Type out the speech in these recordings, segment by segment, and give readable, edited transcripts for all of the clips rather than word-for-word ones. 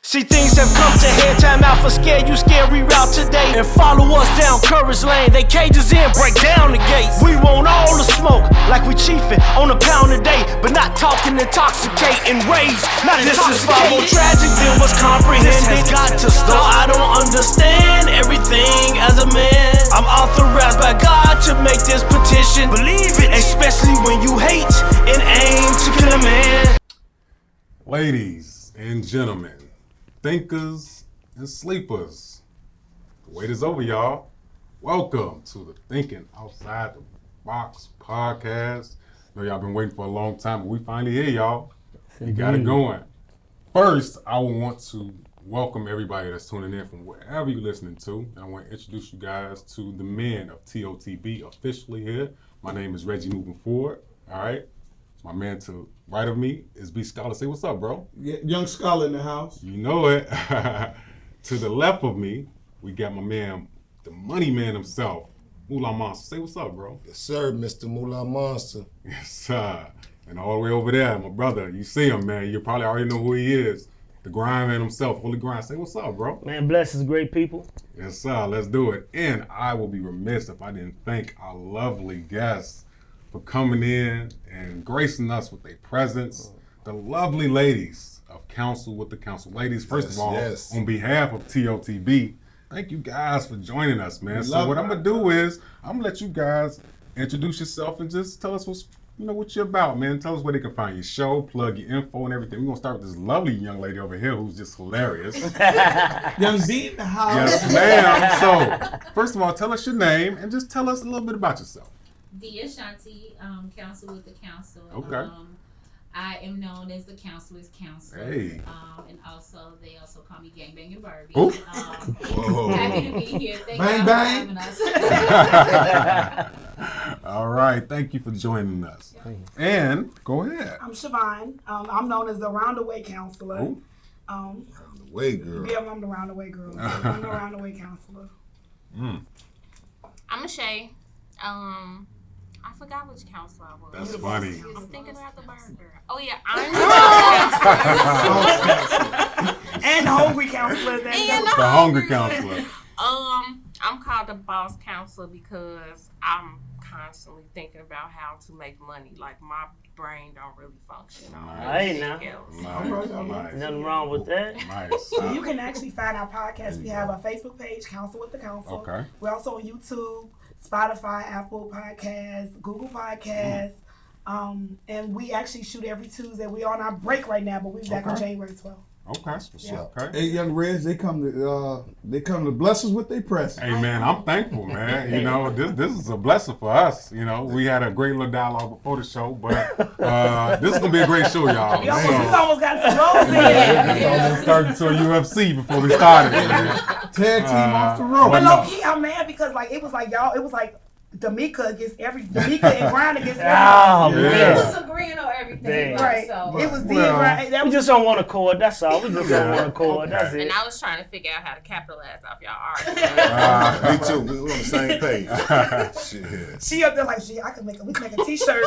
See, things have come to head, time out for scare you, scary route today. And follow us down Courage Lane, they cages in, break down the gates. We want all the smoke, like we chiefin' on a pound a day, but not talking intoxicating rage, not this is far more tragic than what's comprehended. This has got to stop. I don't understand everything as a man. I'm authorized by God to make this petition. Believe it, especially when you hate and aim to kill a man. Ladies and gentlemen, thinkers and sleepers, the wait is over, y'all. Welcome to the Thinking Outside the Box podcast. I know y'all been waiting for a long time, but we finally here, y'all. We got it going. First, I want to welcome everybody that's tuning in from wherever you're listening to. And I want to introduce you guys to the men of TOTB officially here. My name is Reggie moving forward, all right? My man to the right of me is B Scholar. Say what's up, bro. Yeah, young Scholar in the house. You know it. To the left of me, we got my man, the money man himself, Moolah Monster. Say what's up, bro. Yes, sir, Mr. Moolah Monster. Yes, sir. And all the way over there, my brother, you see him, man. You probably already know who he is. The grind man himself, Holy Grind. Say what's up, bro. Man, blessings, great people. Yes, sir. Let's do it. And I will be remiss if I didn't thank our lovely guests for coming in and gracing us with their presence. The lovely ladies of Counsel with the Counsel. Ladies, first of all, on behalf of TOTB, thank you guys for joining us, man. So what I'm gonna do is, I'm gonna let you guys introduce yourself and just tell us what you're about, man. Tell us where they can find your show, plug your info and everything. We're gonna start with this lovely young lady over here who's just hilarious. Young B in the house. Yes, ma'am. So, first of all, tell us your name and just tell us a little bit about yourself. Dia Shanti, Counsel with the Counsel. Okay. I am known as the Counselor's Counselor. Hey. And also, they also call me Gangbanging Barbie. Ooh. Happy to be here. Thank Bang, you bang. for having us. All right. Thank you for joining us. And go ahead. I'm Siobhan. I'm known as the Roundaway Counselor. Ooh. The way, girl. Yeah, I'm the Roundaway girl. I'm the Roundaway Counselor. Mm. I'm Shay. I forgot which counselor I was. That's funny. I'm thinking about the burger. Oh yeah, I'm And the Hungry Counselor. The hungry counselor. I'm called the boss counselor because I'm constantly thinking about how to make money. Like my brain don't really function on Hey, now. Nice. Nothing wrong with that. Nice. You can actually find our podcast. We have a Facebook page, Counsel with the Counsel. Okay. We're also on YouTube, Spotify, Apple Podcasts, Google Podcasts. And we actually shoot every Tuesday. We're on our break right now, but we'll be back on January 12th. Okay. Yeah. Okay. Hey, young Reds, they come to bless us with their presence. Hey man, I'm thankful, man. You know, this is a blessing for us. You know, we had a great little dialogue before the show, but this is gonna be a great show, y'all. We almost got some roles in. We almost turned into a UFC before we started, man. Tag team off the road. But low key, I'm mad because it was like D'Amica against D'Amica and Grind against Oh, everybody. man. just agreeing on everything. Right. So. It was Grind. We just don't want to chord, that's all. We just don't want to chord, that's it. And I was trying to figure out how to capitalize off y'all argument. Me too. We're on the same page. Shit. She up there like, we can make a t-shirt.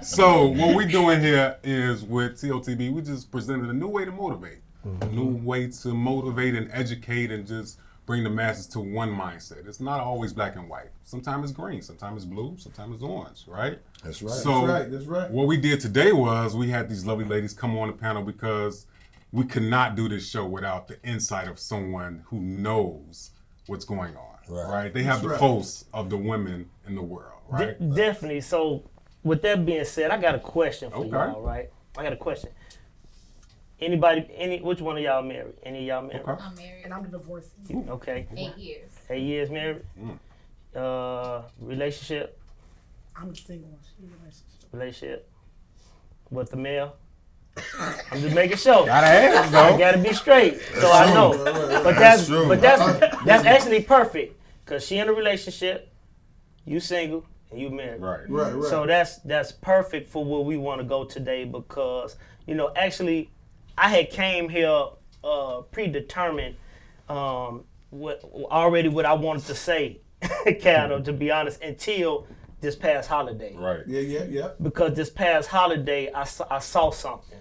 So what we doing here is with TOTB, we just presented a new way to motivate. A new way to motivate and educate and just bring the masses to one mindset. It's not always black and white. Sometimes it's green, sometimes it's blue, sometimes it's orange, right? That's right. So That's right. what we did today was we had these lovely ladies come on the panel because we could not do this show without the insight of someone who knows what's going on, right? They have the pulse of the women in the world, right? Definitely. So with that being said, I got a question for y'all, right? I got a question. Which one of y'all married? Any of y'all married? Okay. I'm married. And I'm the divorcee. Okay. 8 years. 8 years married? Relationship? I'm the single one. She's in a Relationship? With the male? I'm just making sure. Gotta ask, though. I gotta be straight, so I know. But that's actually perfect, cause she in a relationship, you single, and you married. Right. So that's perfect for where we want to go today, because actually, I had came here predetermined what I wanted to say, kind of, to be honest, until this past holiday. Right. Yeah. Because this past holiday, I saw something.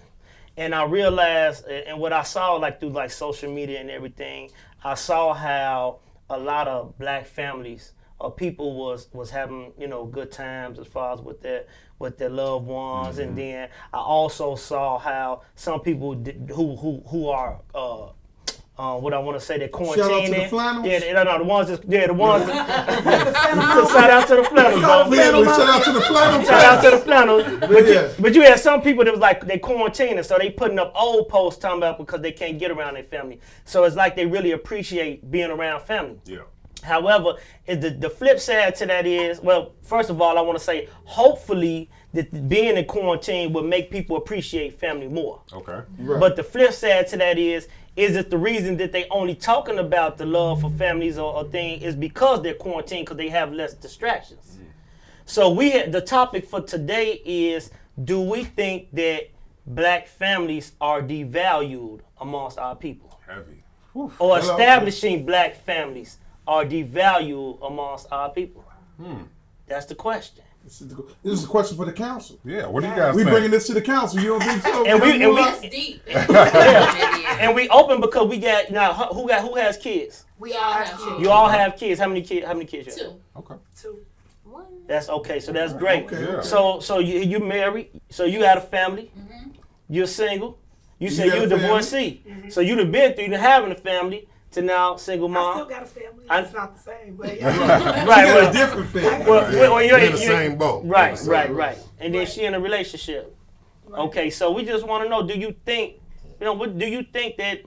And I realized, and what I saw like through like social media and everything, I saw how a lot of black families or people was having, you know, good times as far as with their loved ones. And then I also saw how some people who are what I want to say, they're quarantining. Shout out to the flannels. The ones shout out to the flannels. Shout out to the flannels. Shout out to the flannels. But you had some people that was like they quarantining, so they putting up old posts talking about because they can't get around their family. So it's like they really appreciate being around family. Yeah. However, the flip side to that is, well, first of all, I want to say, hopefully, that being in quarantine will make people appreciate family more. Okay. Right. But the flip side to that is it the reason that they only talking about the love for families or thing is because they're quarantined, because they have less distractions. So the topic for today is, do we think that black families are devalued amongst our people? Heavy. Or establishing black families are devalued amongst our people? That's the question. This is a question for the council. Yeah, what do you guys We think? bringing this to the council. You don't think so? That's deep. And we open because we got now. Who has kids? We all have children. You all have kids. How many kids? How many kids? You have? Two. Okay. Two. One. That's okay. So that's great. Okay. Yeah. So you married. So you had a family. You're single. You said got you're a a family? divorcee. So you've been through having a family to now single I mom. still got a family. I- It's not the same, but Right. You got a Well, different thing. well, you're in the same boat. Right. And then she in a relationship. Okay, so we just want to know: do you think, do you think that,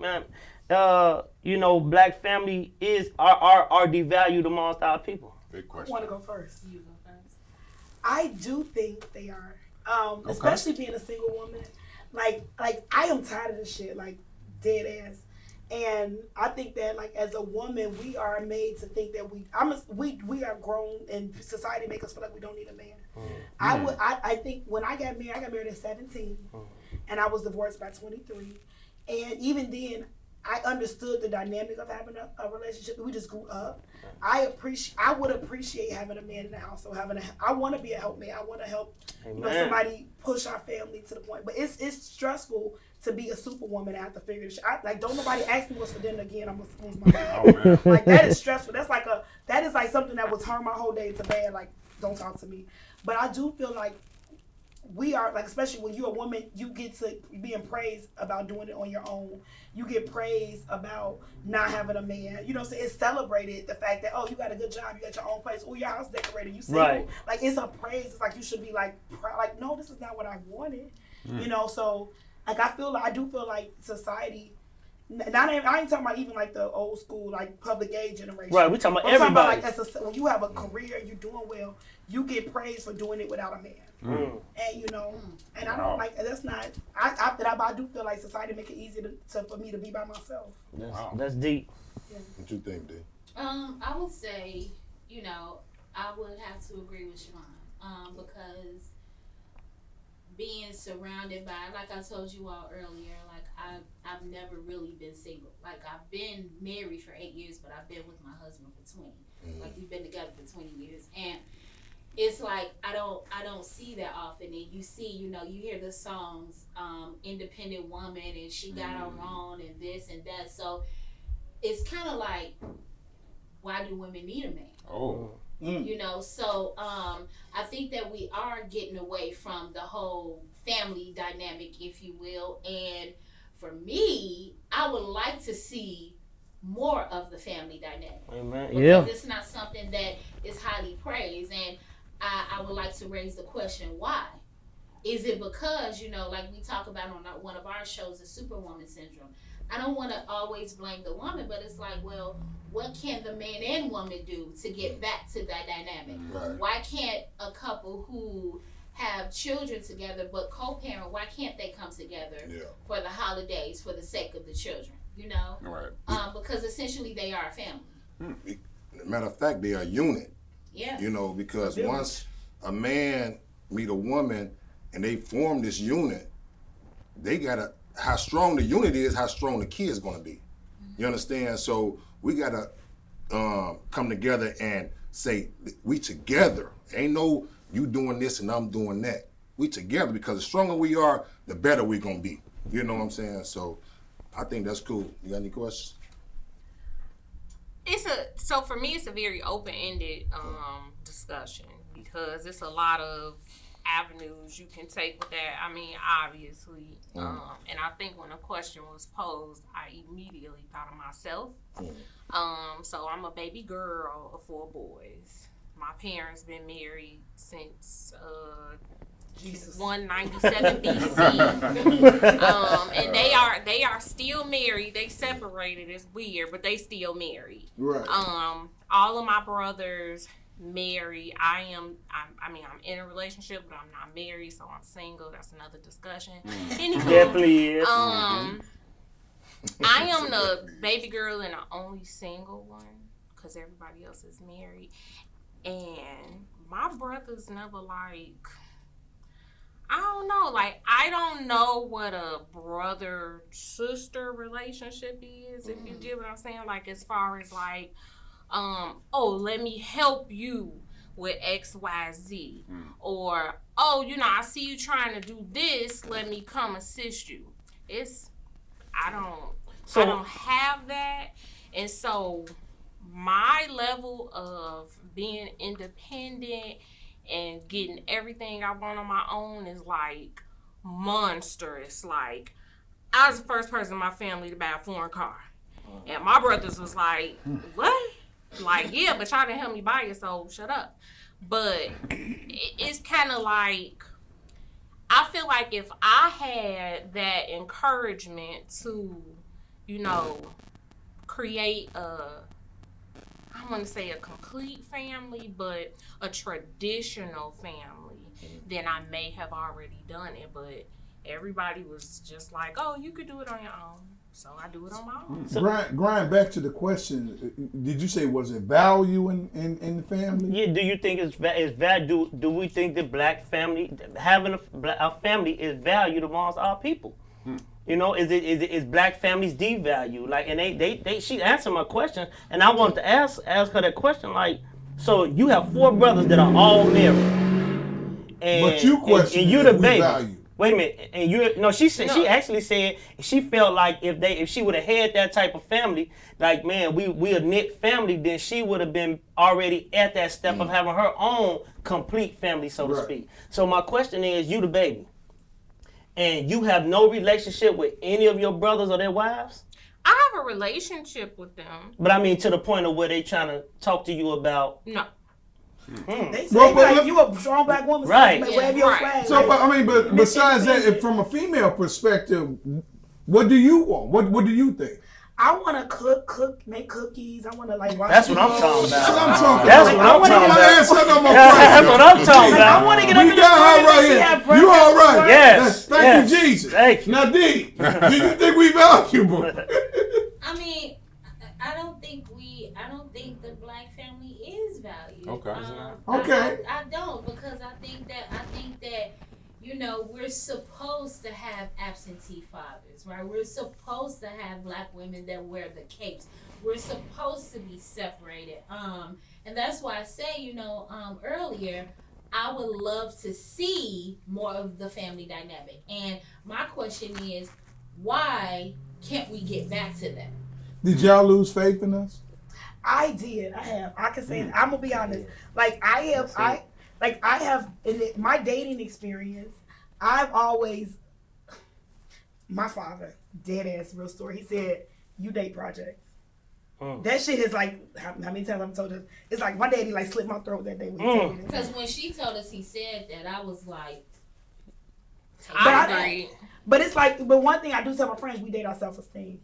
black family are devalued amongst our people? Big I question. want to go first. You go first. I do think they are, especially being a single woman. Like I am tired of this shit, like dead ass. And I think that, like, as a woman, we are made to think that we are grown, and society makes us feel like we don't need a man. I think when I got married at 17, and I was divorced by 23. And even then, I understood the dynamic of having a relationship. We just grew up. I would appreciate having a man in the house. So I want to be a helpmate. I want to help somebody push our family to the point. But it's stressful to be a superwoman and have to figure this shit. Don't nobody ask me what's for dinner again. I'm gonna lose my mind. Oh, man. Like, that is stressful. That is like something that would turn my whole day to bad. Like, don't talk to me. But I do feel like we are, like, especially when you're a woman, you get to being praised about doing it on your own. You get praised about not having a man. So it's celebrated, the fact that, oh, you got a good job, you got your own place, oh, your house decorated, you single. Right. Like, it's a praise. It's like you should be like, no, this is not what I wanted. So like I do feel like society. I ain't talking about even like the old school, like public age generation. Right, we talking about I'm everybody. talking about, like, when you have a career, you're doing well, you get praised for doing it without a man. And and I don't like, that's not. I do feel like society make it easy for me to be by myself. That's deep. What you think, D? I would say, I would have to agree with Siobhan, because being surrounded by, like I told you all earlier, like I've never really been single. Like, I've been married for 8 years, but I've been with my husband for 20. Like, we've been together for 20 years, and it's like I don't see that often. And you see, you hear the songs, independent woman, and she got her own, and this and that. So it's kind of like, why do women need a man? Oh. So I think that we are getting away from the whole family dynamic, if you will. And for me, I would like to see more of the family dynamic. Amen. Because it's not something that is highly praised. And I would like to raise the question, why? Is it because, like we talk about on one of our shows, the Superwoman Syndrome? I don't want to always blame the woman, but it's like, well, what can the man and woman do to get back to that dynamic? Right. Why can't a couple who have children together but co-parent, why can't they come together for the holidays for the sake of the children? Right. Because essentially they are a family. Matter of fact, they are a unit. Yeah. Because once a man meet a woman and they form this unit, they gotta, how strong the unit is, how strong the kid is gonna be. You understand? So we gotta come together and say, we together. Ain't no you doing this and I'm doing that. We together, because the stronger we are, the better we gonna be. You know what I'm saying? So I think that's cool. You got any questions? So for me, it's a very open-ended discussion because it's a lot of avenues you can take with that. I mean, obviously, and I think when the question was posed, I immediately thought of myself. So I'm a baby girl of 4 boys. My parents been married since 197 BC, and they are still married. They separated. It's weird, but they still married. Right. All of my brothers married. I'm in a relationship, but I'm not married, so I'm single. That's another discussion. Anywho, Definitely is. I am the baby girl and the only single one because everybody else is married, and my brothers never I don't know. Like, I don't know what a brother-sister relationship is, if you get what I'm saying. Like, as far as, like, let me help you with X, Y, Z. Or, I see you trying to do this, let me come assist you. I don't have that. And so, my level of being independent and getting everything I want on my own is like monstrous. Like, I was the first person in my family to buy a foreign car. And my brothers was like, what? Like, yeah, but y'all didn't help me buy it, so shut up. But it's kind of like, I feel like if I had that encouragement to, create I don't want to say a complete family, but a traditional family, then I may have already done it. But everybody was just like, oh, you could do it on your own. So I do it on my own. So, Grind, back to the question, did you say, was it value in the family? Yeah, do you think it's value? Do we think that black family, having a family is valued amongst our people? Is black families devalued? Like, and she answered my question, and I wanted to ask her that question. Like, so you have 4 brothers that are all married, and but you question and you the baby. Value. Wait a minute, and she actually said she felt like if she would have had that type of family, like, man, we a knit family, then she would have been already at that step of having her own complete family, so to speak. So my question is, you the baby, and you have no relationship with any of your brothers or their wives? I have a relationship with them. But I mean, to the point of where they trying to talk to you about. No. They say you a strong black woman, right? So wave your flag. So, but besides that, from a female perspective, what do you want? What do you think? I want to make cookies. I want to watch. That's what I'm talking about. That's what I'm talking That's about. what I'm talking about. That's what I'm talking about. I want to get up in the right here. You all right? Yes. Thank you, Jesus. Thank you. Now, D, do you think we valuable? I mean, I don't think the black family is valued. Okay. Okay. I don't, because I think that we're supposed to have absentee fathers, right? We're supposed to have black women that wear the capes. We're supposed to be separated. And that's why I say, earlier, I would love to see more of the family dynamic. And my question is, why can't we get back to that? Did y'all lose faith in us? I did. I have. I can say I'm gonna be honest. Like I have in my dating experience. I've always, my father, dead ass real story. He said, "You date projects." That shit is like how many times I've told him. It's like my daddy slit my throat that day when he told me. Because when she told us he said that, I was like, I agree. But it's like, but one thing I do tell my friends, we date our self-esteem.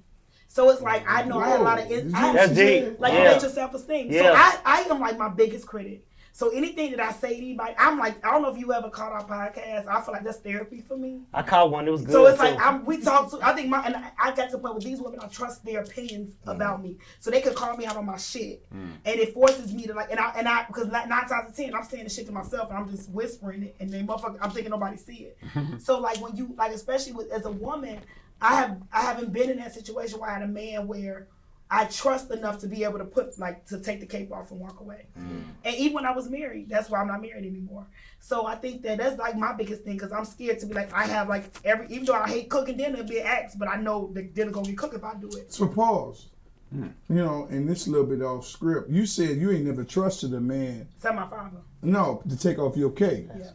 So it's like I know I had a lot of that's deep. Like, you date your self-esteem. Yeah. So I am like my biggest critic. So anything that I say to anybody, I'm like, I don't know if you ever caught our podcast. I feel like that's therapy for me. I caught one. It was good. So it's too. like we talk to. I think and I got to the point with these women. I trust their opinions about me, so they could call me out on my shit, and it forces me to and I because 9 times out of 10 I'm saying the shit to myself and I'm just whispering it, and then motherfucker I'm thinking nobody see it. So like when you especially as a woman, I haven't been in that situation where I had a man where I trust enough to be able to to take the cape off and walk away. And even when I was married, that's why I'm not married anymore. So I think that's like my biggest thing, because I'm scared to be like, I have like even though I hate cooking dinner, be an axe, but I know the dinner gonna get cooked if I do it. So pause. You know, and this a little bit off script. You said you ain't never trusted a man. Except my father. No, to take off your cape. Yes.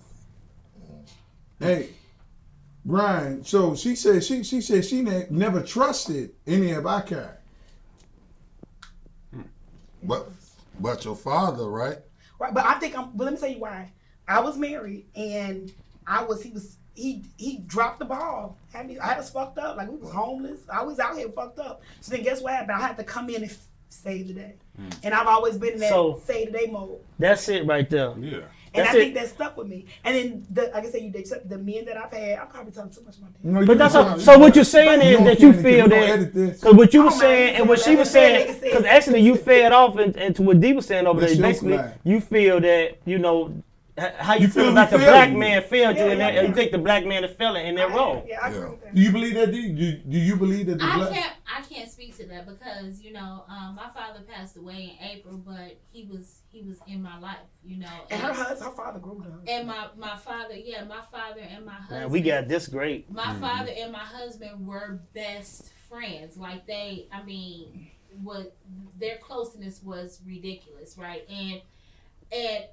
Hey, Brian. So she said she never trusted any of our kind. But your father, right? Right, but I think but let me tell you why. I was married and he dropped the ball. I had us fucked up. Like, we was homeless. I was out here fucked up. So then guess what happened? I had to come in and save the day. And I've always been in that save the day mode. That's it right there. Yeah. And I think that stuck with me. And then, like I said, the men that I've had, I'm probably talking too much about that. No, But that's so what you're saying is that you feel that, because what you were saying and what she was saying, because actually you fed off into what Dee was saying over there. Basically, you feel that, you know, how you feel about the black man failed you, and you think the black man is failing in that role. Yeah, I agree with that. Do you believe that, Dee? Do you believe that the black... I can't speak to that because, you know, my father passed away in April, but he was in my life, you know. And her father grew up. And my father and my husband. Man, we got this great. My father and my husband were best friends. Like their closeness was ridiculous, right? And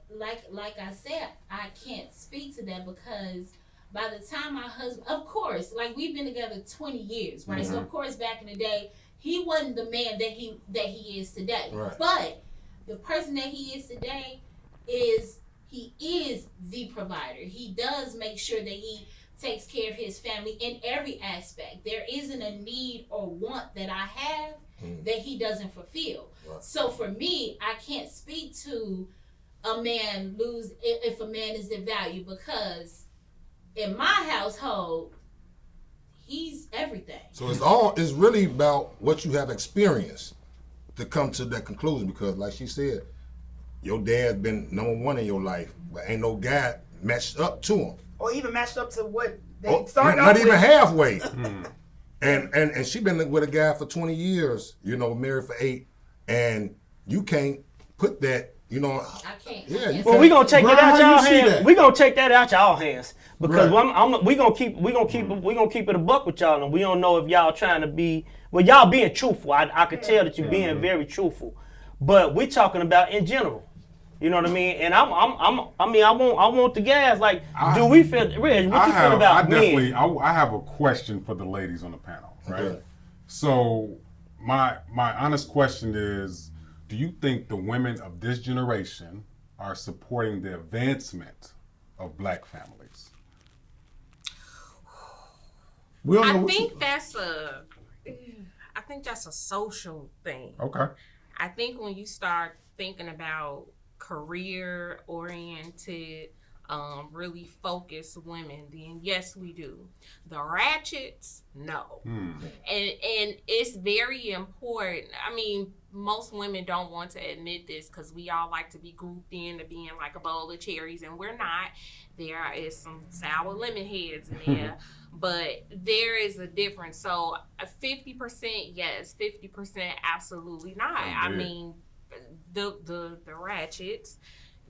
like I said, I can't speak to that because by the time my husband, of course, like we've been together 20 years, right? So of course back in the day, he wasn't the man that he is today. Right. But the person that he is today is the provider. He does make sure that he takes care of his family in every aspect. There isn't a need or want that I have that he doesn't fulfill. Right. So for me, I can't speak to a man if a man is the value, because in my household he's everything. So it's really about what you have experienced to come to that conclusion, because like she said, your dad's been number one in your life, but ain't no guy matched up to him. Or even matched up to what they started off not even with. halfway. And she been with a guy for 20 years, you know, married for 8, and you can't put that, you know. I can't. Yeah. Well, we gonna take it out y'all see hands. that? We gonna take that out y'all hands because Right. we gonna keep it a buck with y'all, and we don't know if y'all trying to be. Well, y'all being truthful. I could tell that you're being very truthful, but we're talking about in general. You know what I mean? And I want the guys. Like, do we feel, Reg? What you feel about men? I have a question for the ladies on the panel, right? Okay. So my honest question is, do you think the women of this generation are supporting the advancement of black families? I think that's a social thing. Okay. I think when you start thinking about career-oriented, really focused women, then yes, we do. The ratchets, no. And it's very important. I mean, most women don't want to admit this because we all like to be grouped into being like a bowl of cherries, and we're not. There is some sour lemon heads in there. But there is a difference. So 50% yes, 50% absolutely not. I mean, the ratchets,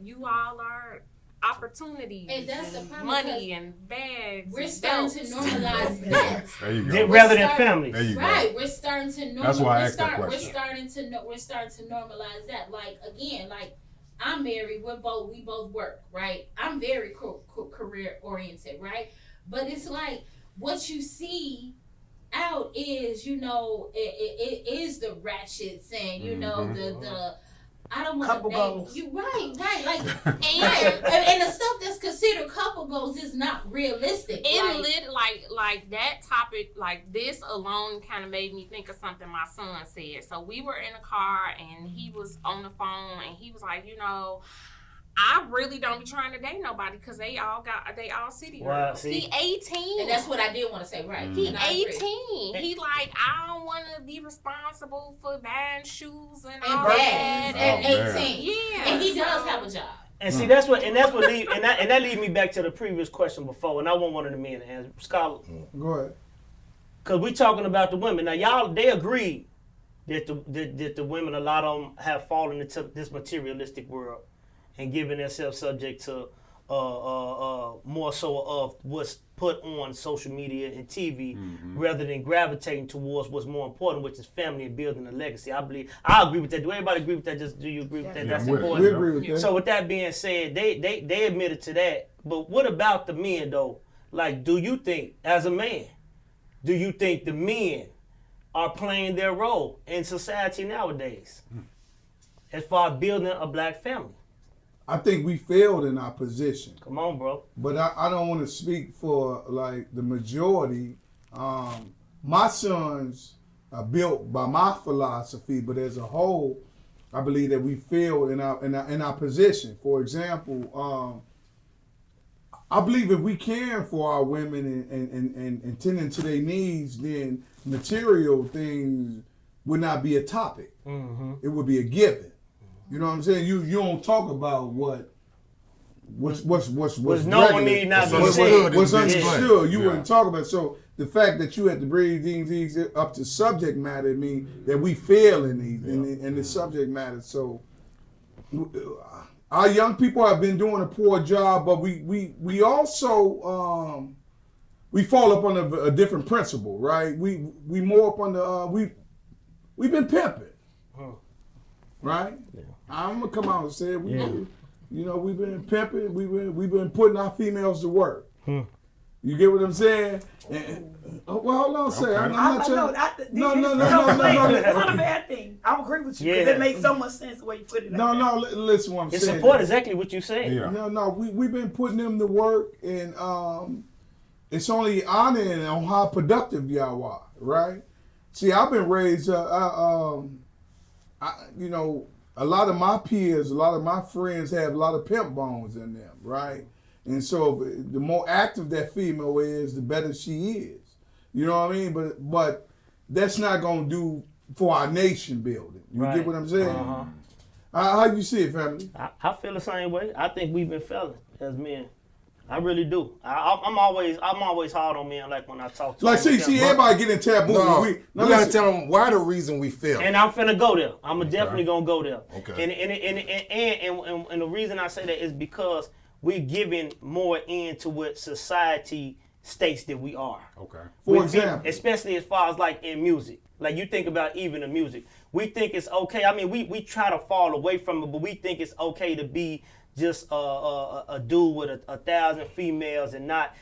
you all are opportunities And that's the problem, money and bags. We're and starting to belts. normalize that. There you go. Rather than families. There you go. Right, we're starting to normalize. That's why I asked that question. We're starting to normalize that. Like again, like I'm married. We both work. Right. I'm very career oriented. Right. But it's like what you see out is, you know, it is the ratchets and you know the. I don't want couple to goals. You right, like and the stuff that's considered couple goals is not realistic. Like that topic, like this alone kind of made me think of something my son said. So we were in a car and he was on the phone and he was like, you know, I really don't be trying to date nobody because they all city girls. He 18. And that's what I did want to say, right. He 18. He like, I don't want to be responsible for buying shoes and all that. And 18. Yeah. And he does have a job. And see, that leads me back to the previous question before, and I want one of the men to answer. Scholar. Go ahead. Because we talking about the women. Now, they agreed that the women, a lot of them have fallen into this materialistic world and given themselves subject to more so of what's put on social media and TV rather than gravitating towards what's more important, which is family and building a legacy. I agree with that. Do everybody agree with that? Just do you agree with that? Yeah, That's we important. agree with that. So with that being said, they admitted to that. But what about the men though? Like, do you think, as a man, do you think the men are playing their role in society nowadays as far as building a black family? I think we failed in our position. Come on, bro. But I don't want to speak for like the majority. My sons are built by my philosophy, but as a whole, I believe that we failed in our position. For example, I believe if we care for our women and tending to their needs, then material things would not be a topic. It would be a given. You know what I'm saying? You don't talk about what's no need not be said. What's understood, you Yeah. wouldn't talk about. So the fact that you had to bring things up to subject matter mean that we fail in these in the subject matter. So our young people have been doing a poor job, but we also we fall up on a different principle, right? We more up on the we've been pimping, right? Yeah. I'm gonna come out and say it. We've been pimping. We've been putting our females to work. You get what I'm saying? Well, hold on a second. I'm not trying. No. It's not a bad thing. I agree with you because it makes so much sense the way you put it. Listen what I'm saying. It support exactly what you saying. Yeah. No. We've been putting them to work, and it's only honoring on how productive y'all are, right? See, I've been raised. A lot of my peers, a lot of my friends have a lot of pimp bones in them, right? And so the more active that female is, the better she is. You know what I mean? But that's not gonna do for our nation building. You get what I'm saying? How you see it, family? I feel the same way. I think we've been failing as men. I really do. I'm always hard on men. Like when I talk to like them. see everybody getting taboo. No, we gotta tell them why the reason we fail. And I'm finna go there. I'm definitely gonna go there. Okay. And the reason I say that is because we're giving more into what society states that we are. Okay. For example, especially as far as like in music. Like you think about even the music. We think it's okay. I mean, we try to fall away from it, but we think it's okay to be just a dude with 1,000 females and not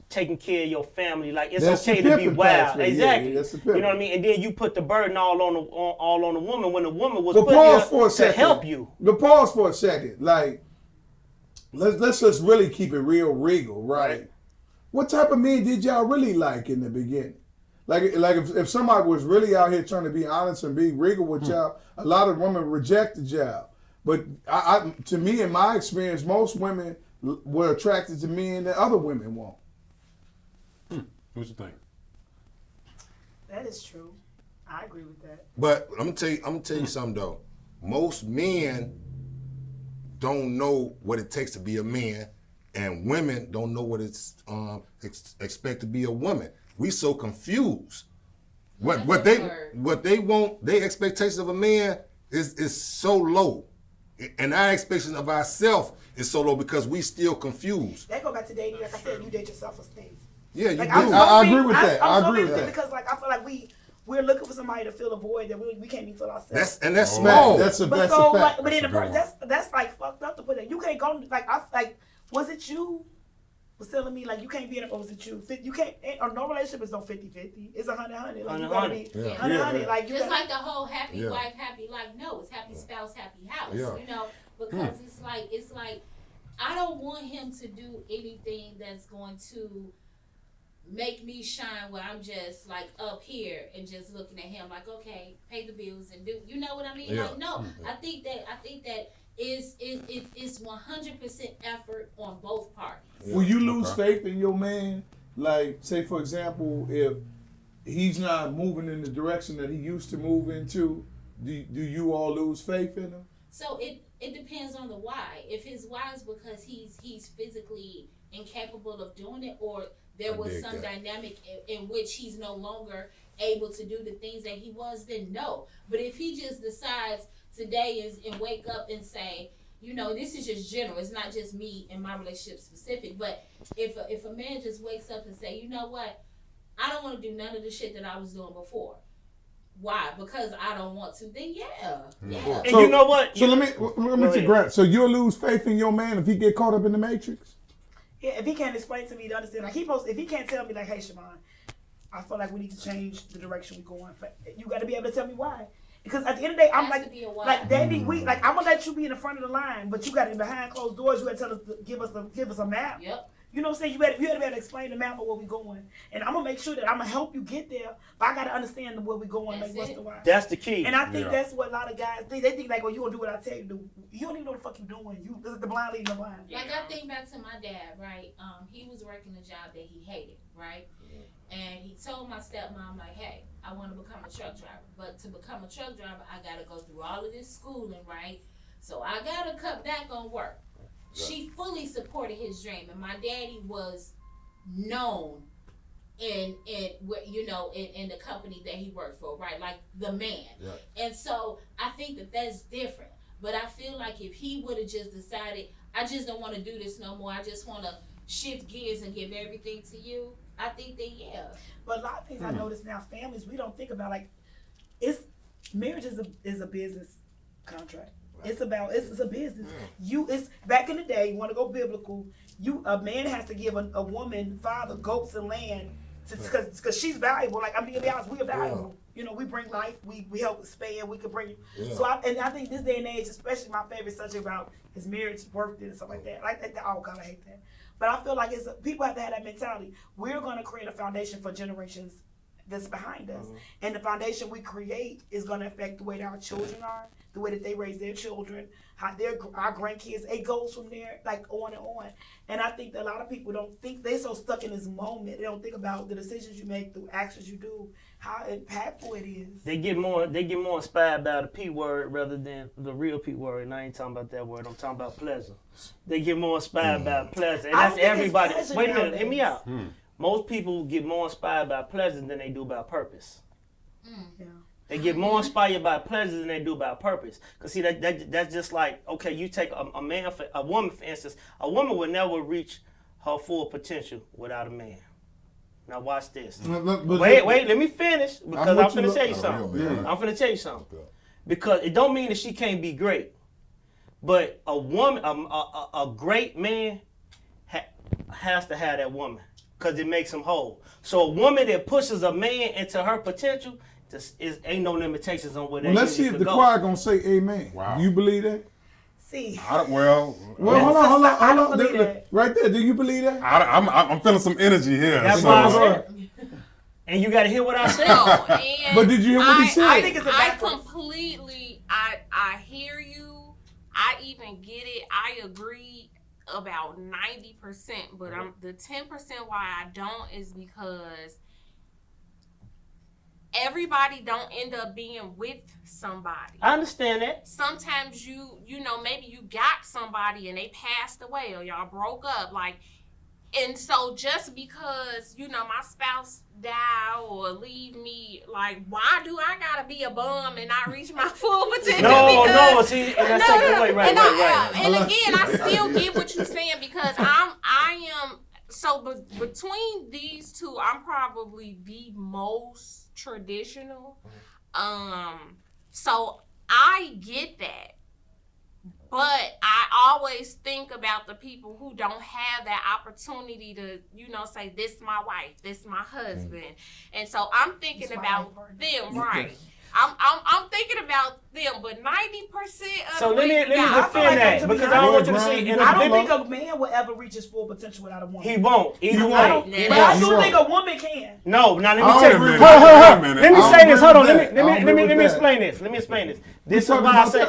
taking care of your family. Like it's that's okay to be wild. Exactly. Yeah, that's the you know what I mean? And then you put the burden all on the woman when the woman was but put pause here for a to second. help you. But pause for a second. Like let's just really keep it real regal, right? What type of men did y'all really like in the beginning? Like if somebody was really out here trying to be honest and be regal with y'all, a lot of women rejected y'all. But to me, in my experience, most women were attracted to men that other women want. What you think? That is true. I agree with that. But I'm gonna tell you something though. Most men don't know what it takes to be a man, and women don't know what it's expect to be a woman. We so confused. What they want, their expectations of a man is so low, and our expectations of ourselves is so low because we still confused. That go back to dating. Like I said, you date your self-esteem. Yeah, you Like, do. I agree with that. I agree with that. Because like I feel like we're looking for somebody to fill a void that we can't even fill ourselves. That's small. That's a But fact. like, but in That's a good the that's like fucked up to put that. You can't go like was it you was telling me like you can't be in a, or was it you? You can't. Or no relationship is no 50-50. It's 100-100. Like you gotta be 100-100. Like you Just gotta, like the whole happy wife, happy life. No, it's happy spouse, happy house. Yeah. You know, because it's like I don't want him to do anything that's going to make me shine where I'm just like up here and just looking at him like, okay, pay the bills and do, you know what I mean? Yeah. Like, no, I think that is 100% effort on both parties. Will you lose faith in your man? Like, say for example, if he's not moving in the direction that he used to move into, do you all lose faith in him? So it depends on the why. If his why is because he's physically incapable of doing it, or there was some dynamic in which he's no longer able to do the things that he was, then no. But if he just decides today and wake up and say, you know, this is just general. It's not just me and my relationship specific. But if a man just wakes up and say, you know what, I don't want to do none of the shit that I was doing before. Why? Because I don't want to. Then yeah. And you know what? So let me take grab. So you'll lose faith in your man if he get caught up in the matrix? Yeah, if he can't explain to me to understand, like if he can't tell me like, hey, Siobhan, I feel like we need to change the direction we're going. You got to be able to tell me why. Because at the end of the day, I'm like, Daddy, I'm gonna let you be in the front of the line, but you got it behind closed doors. You got to tell us, give us a map. Yep. You know what I'm saying? You had to be able to explain the map of where we're going, and I'm gonna make sure that I'm gonna help you get there. But I got to understand where we're going, like what's the why. That's the key. And I think that's what a lot of guys think. They think like, well, you gonna do what I tell you to do. You don't even know what the fuck you doing. This is the blind leading the blind. Like I think back to my dad, right? He was working a job that he hated, right? And he told my stepmom, like, hey, I want to become a truck driver. But to become a truck driver, I got to go through all of this schooling, right? So I got to cut back on work. She fully supported his dream. And my daddy was known in the company that he worked for, right? Like the man. Yeah. And so I think that that's different. But I feel like if he would have just decided, I just don't want to do this no more. I just want to shift gears and give everything to you. I think that, yeah. But a lot of things I notice now, families, we don't think about, like, marriage is a business contract. Right. It's a business. It's back in the day, you want to go biblical, a man has to give a woman, father, goats and land, because she's valuable. Like, I'm being honest, we are valuable. You know, we bring life, we help expand, we could bring. So I think this day and age, especially my favorite subject about his marriage, worth it and stuff like that. Oh God, I hate that. But I feel like people have to have that mentality. We're going to create a foundation for generations that's behind us. And the foundation we create is going to affect the way that our children are, the way that they raise their children, how our grandkids, it goes from there, like on and on. And I think that a lot of people don't think, they're so stuck in this moment, they don't think about the decisions you make, the actions you do, how impactful it is. They get more inspired by the P word rather than the real P word. And I ain't talking about that word, I'm talking about pleasure. They get more inspired by pleasure. And that's everybody. Wait a minute, hear me out. Most people get more inspired by pleasure than they do by purpose. Yeah. They get more inspired by pleasure than they do by purpose. Cause see, that's just like, okay, you take a woman for instance. A woman would never reach her full potential without a man. Now watch this. Wait, let me finish because I'm finna tell you something. I'm finna tell you something. Because it don't mean that she can't be great, but a woman, a great man has to have that woman because it makes him whole. So a woman that pushes a man into her potential, ain't no limitations on what. Let's see if the choir gonna say amen. Wow. Do you believe that? See. Well, hold on. I don't believe that. Right there. Do you believe that? I'm feeling some energy here. That's why I said. And you got to hear what I said. No, but did you hear what he said? I think it's I hear you. I even get it. I agree about 90%, but the 10% why I don't is because everybody don't end up being with somebody. I understand that. Sometimes you know, maybe you got somebody and they passed away or y'all broke up, like, and so just because, you know, my spouse die or leave me, like, why do I gotta be a bum and not reach my full potential? No, see, and that's taking away, right. And again, I still get what you're saying because I am, so between these two, I'm probably the most traditional. So I get that. But I always think about the people who don't have that opportunity to, you know, say, this is my wife, this is my husband. And so I'm thinking about them, right? I'm thinking about them, but 90% of so let me defend that because I don't want you to see. I don't think a man will ever reach his full potential without a woman. He won't. But I do think a woman can. No, now let me tell you. Hold on. Let me say this. Hold on. Let me explain this. This is what I say.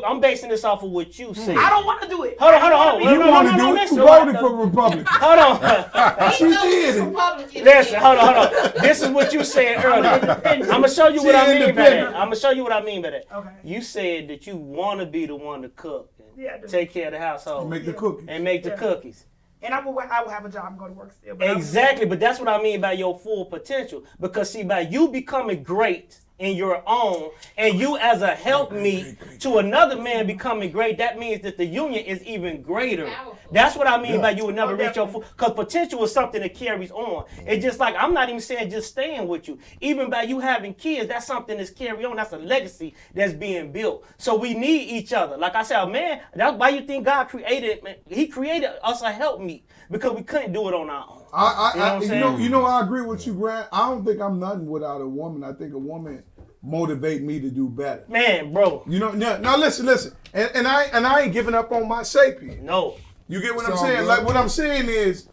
I'm basing this off of what you said. I don't want to do it. Hold on. You want to do it? You voted for Republican. Hold on. She did. Listen, hold on. This is what you said earlier. I'm gonna show you what I mean by that. Okay. You said that you want to be the one to cook and take care of the household and make the cookies. And I will have a job and go to work still. But Exactly, but that's what I mean by your full potential. Because see, by you becoming great in your own, and you as a helpmeet to another man becoming great, that means that the union is even greater. That's what I mean by you will never reach your full. Because potential is something that carries on. It's just like, I'm not even saying just staying with you. Even by you having kids, that's something that's carry on. That's a legacy that's being built. So we need each other. Like I said, man, that's why you think God created, man, he created us a helpmeet. Because we couldn't do it on our own. I agree with you, Grant. I don't think I'm nothing without a woman. I think a woman motivate me to do better. Man, bro. Now listen. And I ain't giving up on my sapien. No. You get what I'm saying? Like what I'm saying is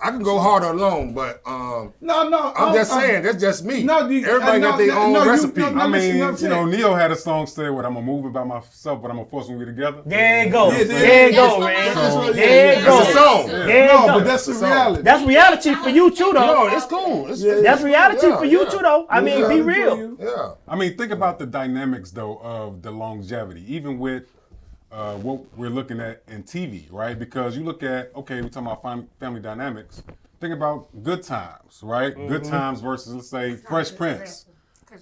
I can go harder alone, but no. I'm just saying that's just me. No, everybody got their own recipe. I mean, Neo had a song say, "What I'm gonna move it by myself, but I'm gonna force them to be together." There you go. There you go, man. There you go. That's a song. But that's the reality. That's reality for you too, though. No, it's cool. That's reality for you too, though. I mean, be real. Yeah. I mean, think about the dynamics though of the longevity, even with what we're looking at in TV, right? Because you look at, we're talking about family dynamics. Think about Good Times, right? Mm-hmm. Good Times versus, let's say, Fresh Prince.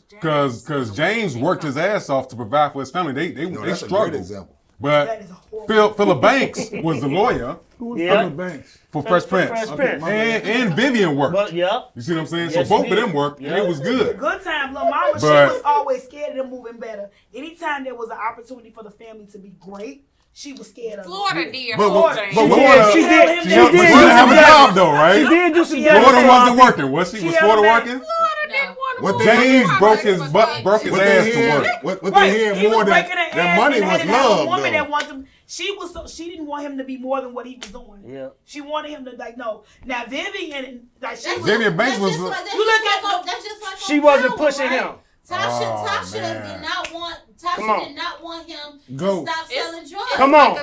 Because James worked his ass off to provide for his family. They struggled. But Philip Banks was the lawyer. Who was Philip Banks? For Fresh Prince. And Vivian worked. But, You see what I'm saying? Yes, so both of them worked, and it was good. Good time, Lil Mama, she was always scared of them moving better. Anytime there was an opportunity for the family to be great, she was scared of Florida did. She did have a job though, right? She did do some. Florida wasn't working. Was Florida working? Florida didn't want to. What James broke his ass to work. What they hear more than money was love, woman that wanted him. She didn't want him to be more than what he was doing. Yeah. She wanted him to no. Now Vivian, Vivian Banks was. You look at that's just like she wasn't pushing him. Tasha did not want him to stop selling drugs. Come on.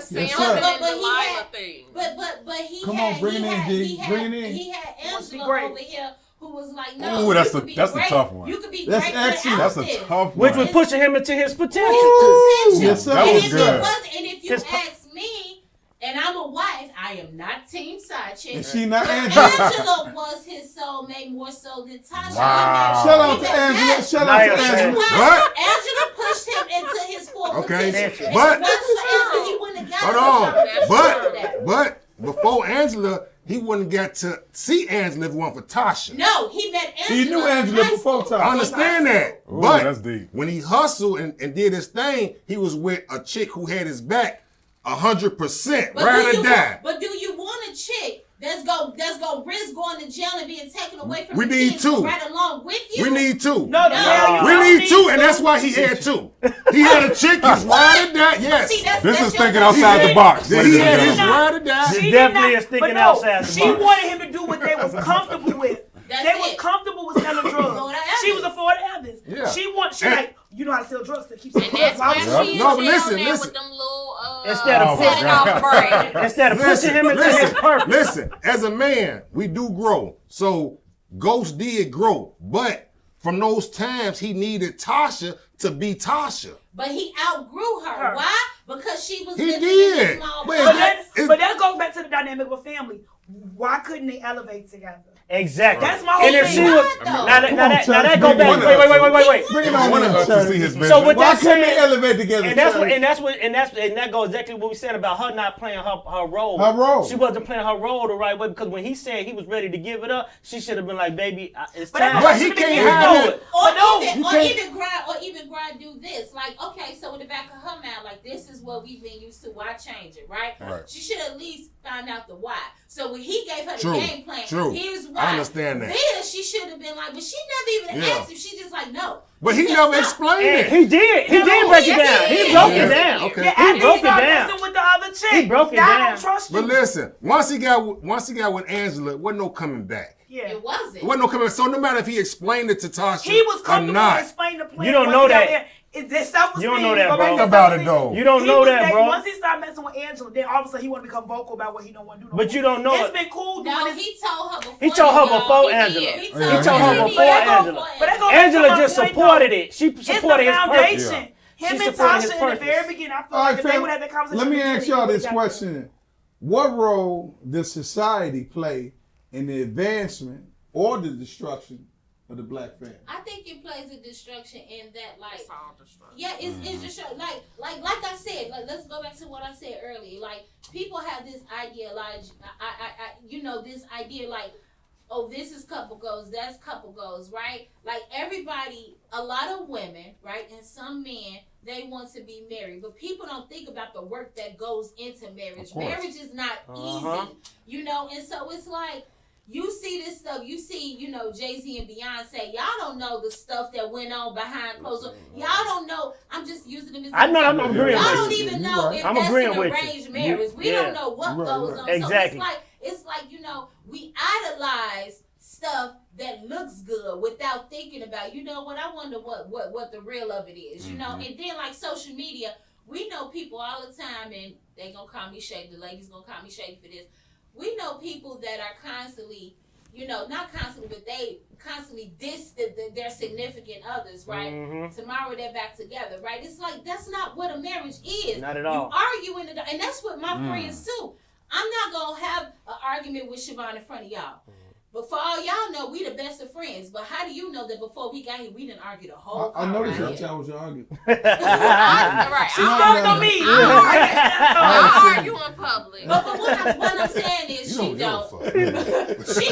But he Come had, on, bring it in, D. Bring it in. He had Angela over here who was like, no. Ooh, that's a tough one. You could be That's great excellent. That's a tough one. Which was pushing him into his potential. Yes, sir. That was good. And if you ask me, and I'm a wife, I am not team side chick. Is she not Angela? Angela was his soulmate more so than Tasha. Wow. Shout out to Angela. Shout out to Angela. What? Angela pushed him into his full potential. But he wouldn't have got but before Angela, he wouldn't get to see Angela if it weren't for Tasha. No, he met Angela. He knew Angela before Tasha. I understand that. Ooh, but that's deep. when he hustled and did his thing, he was with a chick who had his back 100%. Ride or die. But do you want a chick that's gonna risk going to jail and being taken away from We the need kids two. right along with you? We need two. No. We need two, and that's why he had two. He had a chick, his ride or die. Yes. See, This is thinking outside the box. He had his ride or die. She definitely is thinking outside the box. She wanted him to do what they was comfortable with. They was it. comfortable with selling drugs. She was a Florida Evans. Yeah. She like, you know how to sell drugs to keep selling And drugs. that's why she is No, but listen. listen. With them little, Instead of setting off brain. Instead of pushing him into his purpose. Listen, as a man, we do grow. So Ghost did grow. But from those times, he needed Tasha to be Tasha. But he outgrew her. Why? Because she was He living did. in a small But place. But that goes back to the dynamic of a family. Why couldn't they elevate together? Exactly. That's my whole And if thing. she was now that go back. Wait. Bring it I on wanted in, us to Shirley. see his business. So with Why that couldn't they said, elevate together? and that's Shirley? that goes exactly what we said about her not playing her role. Her role. She wasn't playing her role the right way because when he said he was ready to give it up, she should have been like, "Baby, it's But time." But he can't have it. Even grind do this. Like, okay, so in the back of her mind, like, this is what we've been used to. Why change it, right? She should at least find out the why. So when he gave her the game plan, here's why. I understand that. Then she should have been like, but she never even asked if she just like, no. But he never explained it. He did break it down. He broke it down. Okay. He broke it down. Messing with the other chick. He broke it now down. I don't trust you. But listen, once he got with Angela, it wasn't no coming back. Yeah. It wasn't. It wasn't no coming back. So no matter if he explained it to Tasha He was or comfortable not. explaining the plan. You don't know that. It's this self-esteem. You don't know that, Go back bro. to Think about it, self-esteem. though. You don't know that, bro. Once he started messing with Angela, then all of a sudden he want to become vocal about what he don't want to do. But you don't know It's it. been cool doing No, this. he told her before. He told her y'all. before He Angela. did. He told her before Angela. But that goes back to Angela my just point, supported though. it. She It's the supported his purpose. foundation. Him She and supported his Tasha in the purpose. very beginning, I feel All like right, if they fam, would have that conversation. let me ask y'all this they would have question. what role does society play in the advancement or the destruction of the black family? I think it plays a destruction in that, like, It's all destruction. yeah, it's just like I said, like, let's go back to what I said earlier. Like, people have this idea, like, this idea, like, oh, this is couple goals, that's couple goals, right? Like, everybody, a lot of women, right, and some men, they want to be married, but people don't think about the work that goes into marriage. Marriage is not easy, and so it's like, you see this stuff, you see, Jay-Z and Beyonce, y'all don't know the stuff that went on behind closed doors. Y'all don't know, I'm just using them as I know, I'm agreeing y'all with don't you. even know if I'm that's agreeing an with you. arranged marriage. We don't know what goes on. Exactly. So it's like, we idolize stuff that looks good without thinking about, what, I wonder what the real of it is, and then, like, social media, we know people all the time, and they gonna call me shady, the ladies gonna call me shady for this. We know people that are constantly, not constantly, but they constantly diss their significant others, right? Tomorrow they're back together, right? It's like, that's not what a marriage is. Not at all. You argue and that's what my friends too. I'm not gonna have an argument with Siobhan in front of y'all. But for all y'all know, we the best of friends. But how do you know that before we got here, we didn't argue the whole I time? noticed y'all was arguing. Right. She spoke on me. I argue in public. But what I'm saying is You she don't.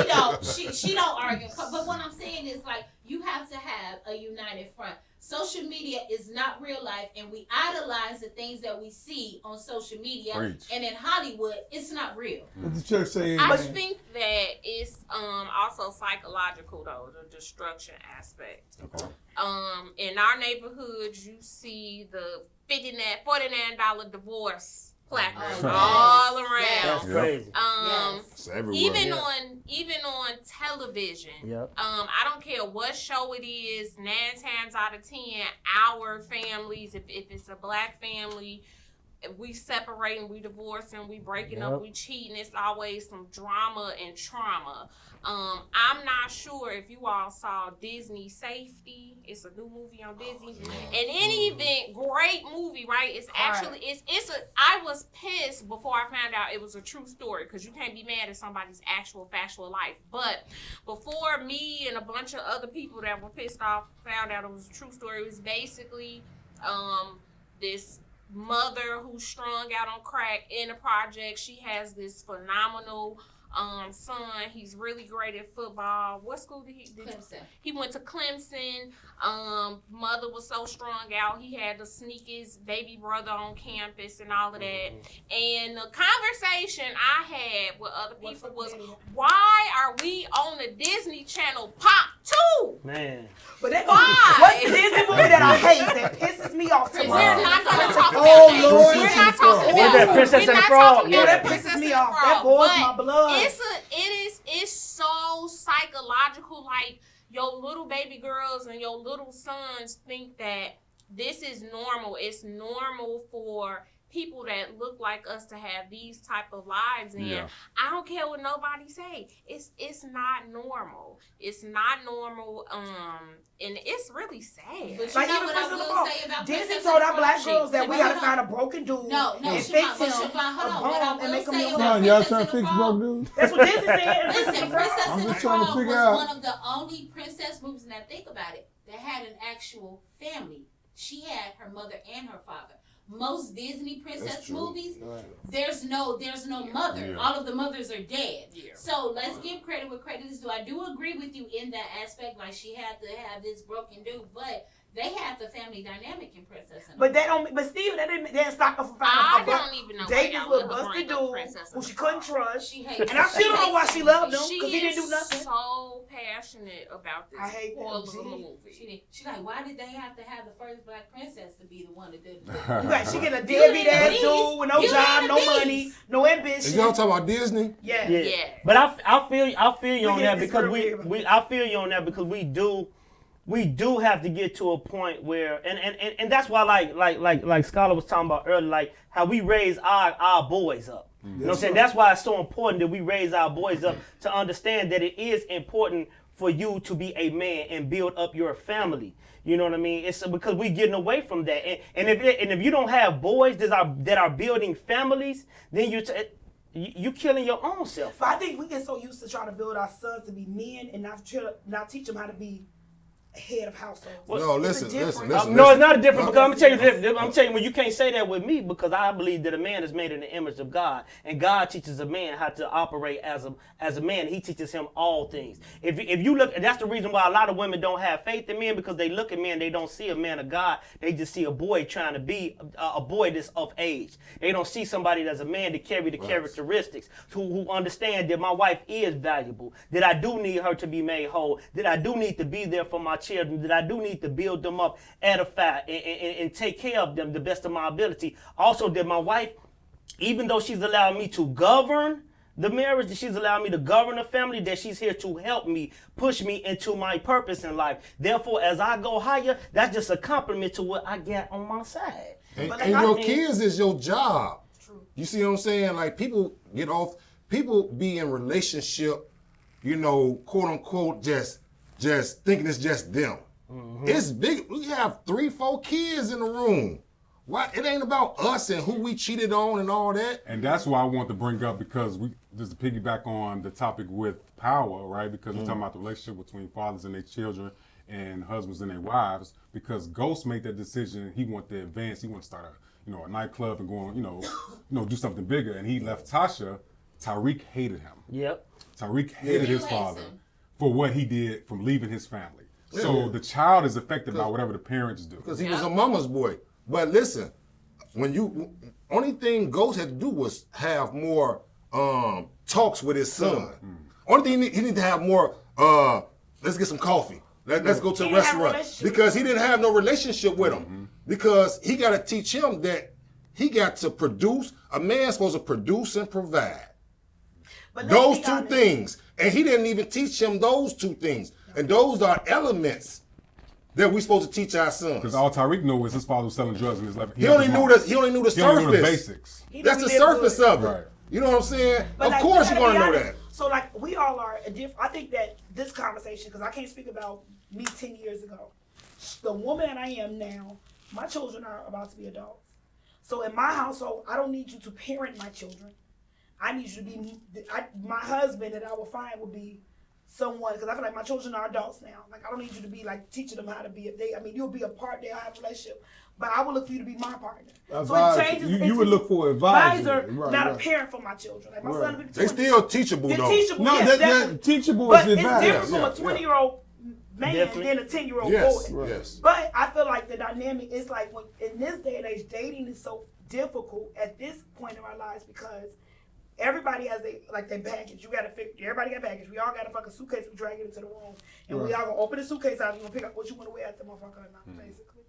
don't. She don't argue. But what I'm saying is, like, you have to have a united front. Social media is not real life, and we idolize the things that we see on social media. Preach. And in Hollywood, it's not real. What the church say? I think that it's also psychological, though, the destruction aspect. Okay. In our neighborhoods, you see the $49 divorce placards all around. That's crazy. It's everywhere. Even on television. Yep. I don't care what show it is. 9 times out of 10, our families, if it's a black family, we separating, we divorcing, we breaking up, we cheating. It's always some drama and trauma. I'm not sure if you all saw Disney Safety. It's a new movie on Disney. In any event, great movie, right? It's actually I was pissed before I found out it was a true story, because you can't be mad at somebody's actual factual life. But before me and a bunch of other people that were pissed off found out it was a true story, it was basically this mother who's strung out on crack in a project. She has this phenomenal son. He's really great at football. What school did Clemson. He went to Clemson. Mother was so strung out, he had to sneak his baby brother on campus and all of that. And the conversation I had with other people was, why are we on the Disney Channel Pop 2? Man. But Why? what's the Disney movie that I hate that pisses me off We're tomorrow? not going to talk about Oh, that. Lord, We're not Jesus talking Christ. about Was that Princess we're and the not Frog? talking Yeah, about that Princess pisses me and the off. Frog. That boils But my blood. it's so psychological. Like, your little baby girls and your little sons think that this is normal. It's normal for people that look like us to have these type of lives, and I don't care what nobody say. It's not normal. It's not normal. And it's really sad. But Like, you know even what I Princess will Frog. say about Disney Princess told our and black Frog? girls that we gotta find a broken dude No, and fix Siobhan, him Siobhan, hold on. a What I bone and will make him say your about wife. Y'all Princess trying and to the fix Frog? broke dudes? That's what Disney said. Listen, Princess I'm and the just trying to Frog figure was out. one of the only princess movies, and I think about it, that had an actual family. She had her mother and her father. Most Disney princess movies, there's no mother. Yeah. All of the mothers are dead. Yeah. So let's give credit where credit is due. I do agree with you in that aspect. Like, she had to have this broken dude, but they had the family dynamic in Princess and the But Frog. But Steven, that didn't stop her from I finding don't even know why dating y'all with let her busted bring up dude Princess who and she the couldn't Frog. trust. She hates And I still don't know why she loved him, She because he didn't do is nothing. so passionate about this I hate that. poor little See? movie. She like, why did they have to have the first black princess to be the one that did it? You got, she get a deadbeat ass dude with no You job, ain't no a beast. money, no ambition. Is y'all talking about Disney? Yeah. Yeah. Yeah. But I feel you on We that get this because early. I feel you on that because we do have to get to a point where and that's why like Scholar was talking about earlier, like how we raise our boys up. You know what I'm saying? That's why it's so important that we raise our boys up to understand that it is important for you to be a man and build up your family. You know what I mean? It's because we're getting away from that. And if you don't have boys that are building families, then you killing your own self. But I think we get so used to trying to build our sons to be men and not teach them how to be head of household. No, listen. No, it's not a different. Because I'm gonna tell you when you can't say that with me because I believe that a man is made in the image of God, and God teaches a man how to operate as a man. He teaches him all things. If you look, and that's the reason why a lot of women don't have faith in men because they look at men, they don't see a man of God. They just see a boy trying to be a boy that's of age. They don't see somebody that's a man to carry the characteristics, who understand that my wife is valuable, that I do need her to be made whole, that I do need to be there for my children, that I do need to build them up, edify, and take care of them the best of my ability. Also, that my wife, even though she's allowed me to govern the marriage, that she's allowed me to govern the family, that she's here to help me, push me into my purpose in life. Therefore, as I go higher, that's just a compliment to what I got on my side. And your kids is your job. True. You see what I'm saying? Like people be in relationship, quote unquote, just thinking it's just them. Mm-hmm. It's big. We have 3-4 kids in the room. Why? It ain't about us and who we cheated on and all that. And that's why I want to bring up because just to piggyback on the topic with power, right? Because we're talking about the relationship between fathers and their children and husbands and their wives. Because Ghost made that decision. He wanted to advance. He wanted to start a nightclub and go on, do something bigger. And he left Tasha. Tariq hated him. Yep. Tariq hated his father for what he did from leaving his family. So the child is affected by whatever the parents do. Because he was a mama's boy. But listen, only thing Ghost had to do was have more talks with his son. Only thing he need to have more, let's get some coffee. Let's go to a restaurant. Because he didn't have no relationship with him. Because he got to teach him that he got to produce. A man's supposed to produce and provide. But those two things. And he didn't even teach him those two things. And those are elements that we're supposed to teach our sons. Because all Tariq knew was his father was selling drugs in his life. He only knew the surface. He only knew the basics. That's the surface of it. Right. You know what I'm saying? But of course you're gonna know that. So we all are I think that this conversation, because I can't speak about me 10 years ago. The woman that I am now, my children are about to be adults. So in my household, I don't need you to parent my children. I need you to be, my husband that I will find will be someone, because I feel like my children are adults now. Like, I don't need you to be teaching them how to be you'll be a part, they'll have a relationship, but I would look for you to be my partner. So it changes. You would look for advisor, not a parent for my children. Like my son, they still teachable though. Teachable, no, yes, that teachable but is it's different from a 20-year-old man than a 10-year-old boy. Yes. But I feel like the dynamic is like when in this day and age, dating is so difficult at this point in our lives because everybody has their baggage. Everybody got baggage. We all got a fucking suitcase we drag it into the room. And we all gonna open the suitcase out and gonna pick up what you wanna wear at the motherfucker or not, basically.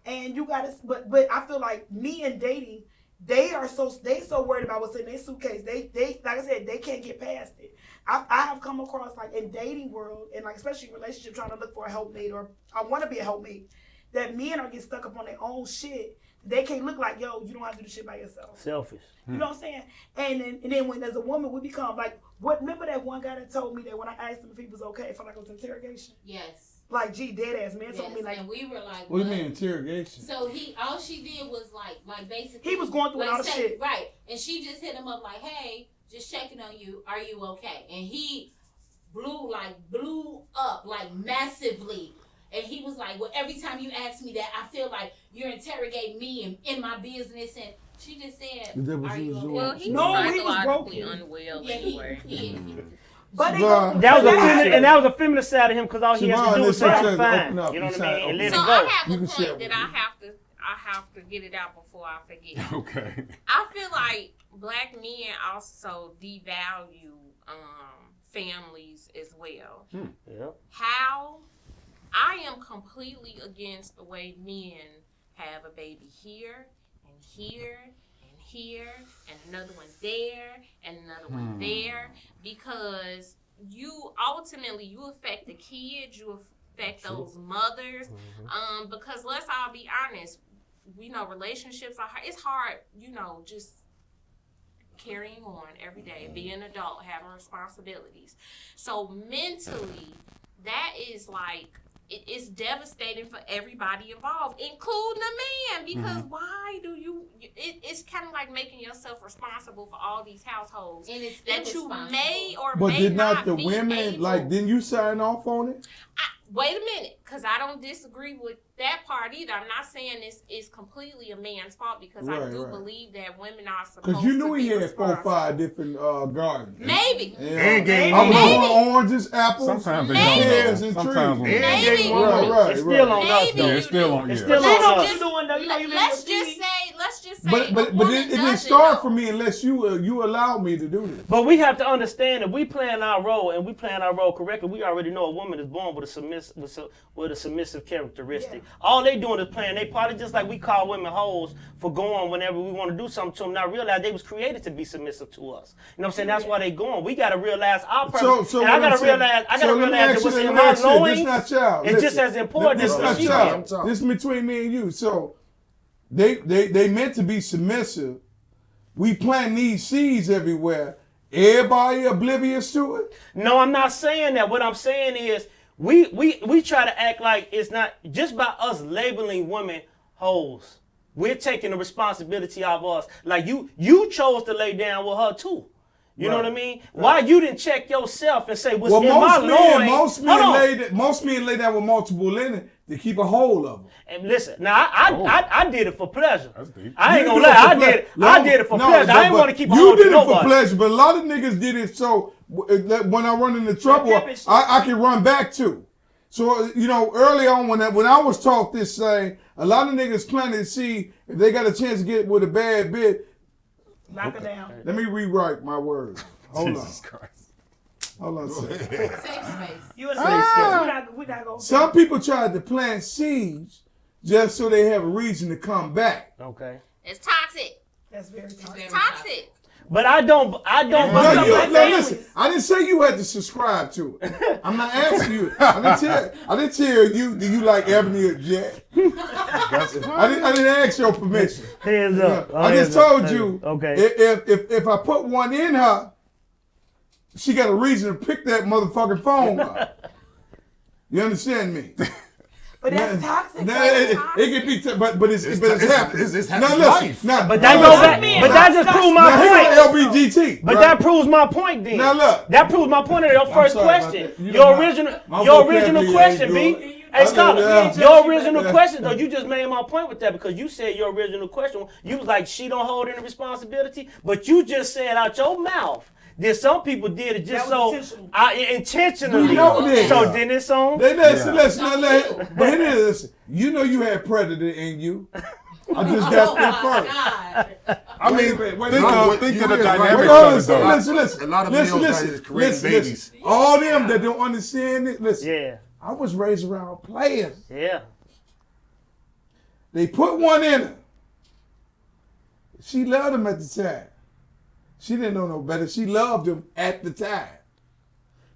And you gotta but I feel like me and dating, they so worried about what's in their suitcase. They like I said, they can't get past it. I have come across in dating world and especially relationship trying to look for a helpmate or I wanna be a helpmate, that men are getting stuck up on their own shit. They can't look like, yo, you don't have to do the shit by yourself. Selfish. You know what I'm saying? And then when as a woman, we become remember that one guy that told me that when I asked him if he was okay, I felt like it was interrogation? Yes. Dead ass man told me and we were like, what do you mean interrogation? So all she did was like basically. He was going through a lot of shit. Right. And she just hit him up like, hey, just checking on you. Are you okay? And he blew up massively. And he was like, well, every time you ask me that, I feel like you're interrogating me and in my business. And she just said, are you okay? Well, he's psychologically psychologically unwell anyway. But that was a feminist side of him because all he has to do is say I'm fine. You know what I mean? And let it go. I have a point that I have to get it out before I forget. Okay. I feel like black men also devalue families as well. Yeah. How? I am completely against the way men have a baby here and here and here and another one there and another one there because you affect the kids, you affect those mothers because let's all be honest, relationships are hard. It's hard, just carrying on every day, being an adult, having responsibilities. So mentally, that is it's devastating for everybody involved, including the man, because why do it's kind of like making yourself responsible for all these households And it's that you may or But may did not the be women, able. like, didn't you sign off on it? Wait a minute, because I don't disagree with that part either. I'm not saying it's completely a man's fault, because I do believe that women are supposed to Because you knew be he had responsible. 4-5 different gardens. Maybe. Yeah. I I was Maybe. growing oranges, apples, Sometimes they pears, don't. and Sometimes trees. when Maybe. Right. It's still on us, Maybe though. Yeah, it's still on. It's Yeah. still Let's on us. just- Let's just say, But a woman it didn't doesn't start know. for me unless you allowed me to do this. But we have to understand that we playing our role, and we playing our role correctly. We already know a woman is born with a submissive characteristic. All they doing is playing their part. Just like we call women hoes for going whenever we want to do something to them. Not realize they was created to be submissive to us. You know what I'm saying? That's why they going. We got to realize our purpose. And I got to realize that what's in my loins is just as important This as is what not she child. did. This is between me and you. So they meant to be submissive. We plant these seeds everywhere. Everybody oblivious to it? No, I'm not saying that. What I'm saying is we try to act like it's not just by us labeling women hoes. We're taking the responsibility of us. Like you chose to lay down with her too. You know what I mean? Why you didn't check yourself and say what's in my loins? Most men lay down with multiple linen to keep a hold of them. And listen, now I did it for pleasure. That's deep. I ain't gonna lie, I did it for pleasure. I didn't want to keep a You hold did of it for nobody. pleasure, but a lot of niggas did it so when I run into trouble, I can run back to. So early on when I was taught this thing, a lot of niggas planted seed. If they got a chance to get with a bad bitch, Knock it down. let me rewrite my words. Hold Jesus Christ. on a second. Safe space. You in a safe space. We're not going to. Some people tried to plant seeds just so they have a reason to come back. Okay. It's toxic. That's very toxic. Toxic. But I don't. No, listen. I didn't say you had to subscribe to it. I'm not asking you. I didn't tell you. Do you like Ebony or Jet? I didn't ask your permission. Hands up. I just told you. Okay. If I put one in her, she got a reason to pick that motherfucking phone up. You understand me? But that's toxic. It can be, but it's happening. It's Now happening. listen, But that goes back. But that just proves my point. LBGT. But that proves my point then. Now look. That proves my point in your first sorry about question. that. You Your know original my your original vocabulary question, ain't B. good. Hey, Scholar, your original Yeah. question, though, you just made my point with that because you said your original question, you was like, she don't hold any responsibility, but you just said out your mouth that some people did it just That was so intentional. intentionally. We know that. So then it's on. Listen. But it is. You know you had predator in you. I just got that first. God. I mean, Wait, think of the you is right. dynamics Hold on, of it, though. listen. A lot of males out here creating babies. All them that don't understand it, listen. Yeah, I was raised around players. yeah. They put one in her. She loved him at the time. She didn't know no better. She loved him at the time.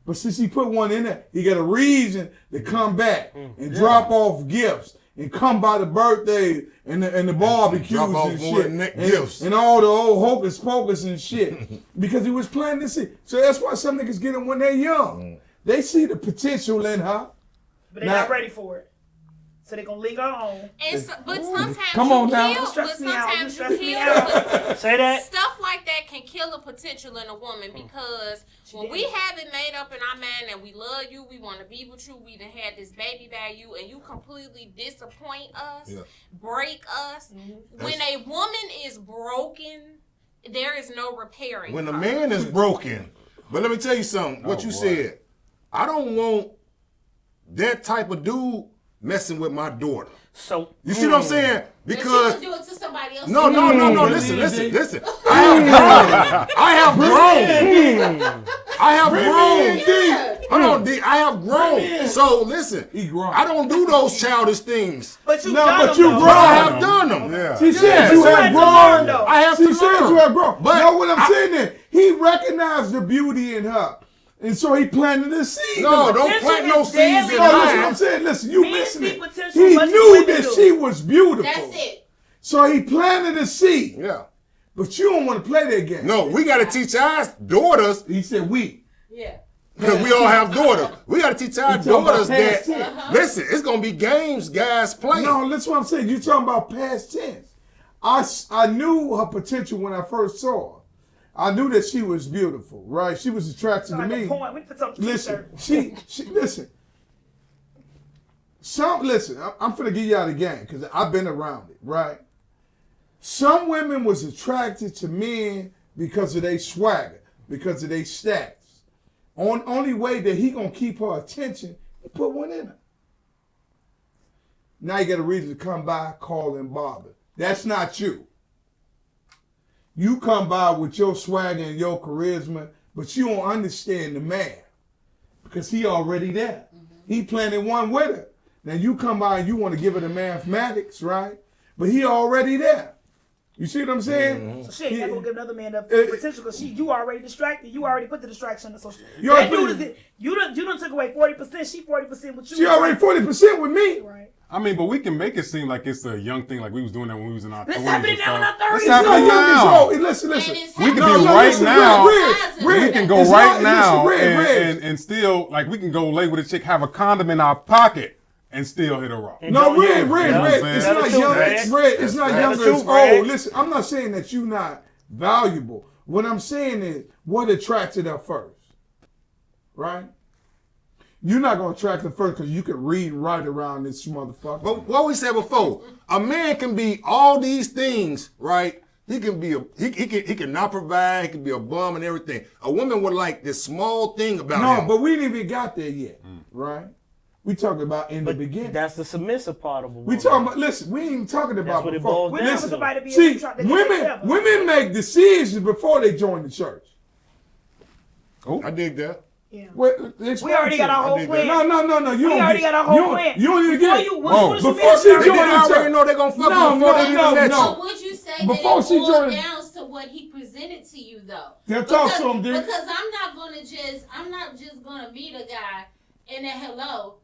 But since he put one in there, he got a reason to come back and drop off gifts and come by the birthday and the barbecues drop off and more shit. than that gifts. And all the old hocus pocus and shit. Because he was planting this shit. So that's why some niggas get them when they're young. They see the potential in her. But they're not ready for it. So they're going to leave her on. But sometimes Come on now. But Stress me out. sometimes Stress you me kill. out. Say that. Stuff like that can kill a potential in a woman because when we have it made up in our mind that we love you, we want to be with you, we done had this baby by you, and you completely disappoint us, break us. When a woman is broken, there is no repairing. When a her. man is broken, but let me tell you something. What you said, I don't want that type of dude messing with my daughter. So You see what I'm saying? But Because she would do it to somebody else. no. Listen. I have grown. Hold on, D. I have grown. So listen, He grown. I don't do those childish things. But you No, done but them, you though. grown. I have done them. Yeah. She said you you had had to learn, grown. though. I have She to said learn. you had grown. But know what I'm saying there? He recognized the beauty in her. And so he planted a seed. No, don't Potential plant no is seeds daily. in No, listen, I'm mine. saying, listen, you Men missing see it. potential He much as knew women that do. she was beautiful. That's it. So he planted a seed. Yeah. But you don't want to play that game. No, we got to teach our daughters. He said we. Yeah. Because we all have daughters. We got to teach our You talking about daughters past that, tense. listen, it's going to be games guys play. No, that's what I'm saying. You talking about past tense. I knew her potential when I first saw her. I knew that she was beautiful, right? She was attractive to Like a me. point. We put some Listen, t-shirt. she listen. I'm finna give y'all the game because I've been around it, right? Some women was attracted to men because of their swagger, because of their stats. Only way that he gonna keep her attention, he put one in her. Now you got a reason to come by, call, and bother. That's not you. You come by with your swagger and your charisma, but you don't understand the man because he already there. He planted one with her. Now you come by and you want to give her the mathematics, right? But he already there. You see what I'm saying? So shit, never gonna give another man the potential because you already distracted. You already put the distraction on. So You that already dude is you done took away 40%. She 40% with you. She already 40% with me. Right. I mean, but we can make it seem like it's a young thing, like we was doing that when we was in our 20s. This and happening now in stuff. our 30s. It's It's not happening young as now. old. Listen. it's We can happening. be No, right listen, now. Red, We can go It's right not- now listen, Red. and still, like, we can go lay with a chick, have a condom in our pocket, and still hit her up. No, Don't- Red. You know what I'm It's saying? not That's young. true, Red. It's not That's young true, as Red. old. Listen, I'm not saying that you're not valuable. What I'm saying is what attracted her first, right? You're not gonna attract her first because you can read and write around this motherfucker. But what we said before, a man can be all these things, right? He can be he can not provide, he can be a bum and everything. A woman would like this small thing about No, him. but we didn't even got there yet, right? We talking about in the beginning. That's the submissive part of a woman. We talking about. Listen, we ain't even talking about what it before. boils We're down not to. for somebody to be See, able to try to take care of us. women make decisions before they join the church. I dig that. Yeah. What, We already got our whole plan. No. You We don't already get- got our whole you don't- plan. You don't even Before get you- it. once- once you Before meet she her, They joined didn't the already church. know they're gonna fuck No, you before they even no. met So you. would you say Before that she it boiled joined- down to what he presented to you though? Then talk to him, D. Because I'm not just gonna meet a guy and then hello.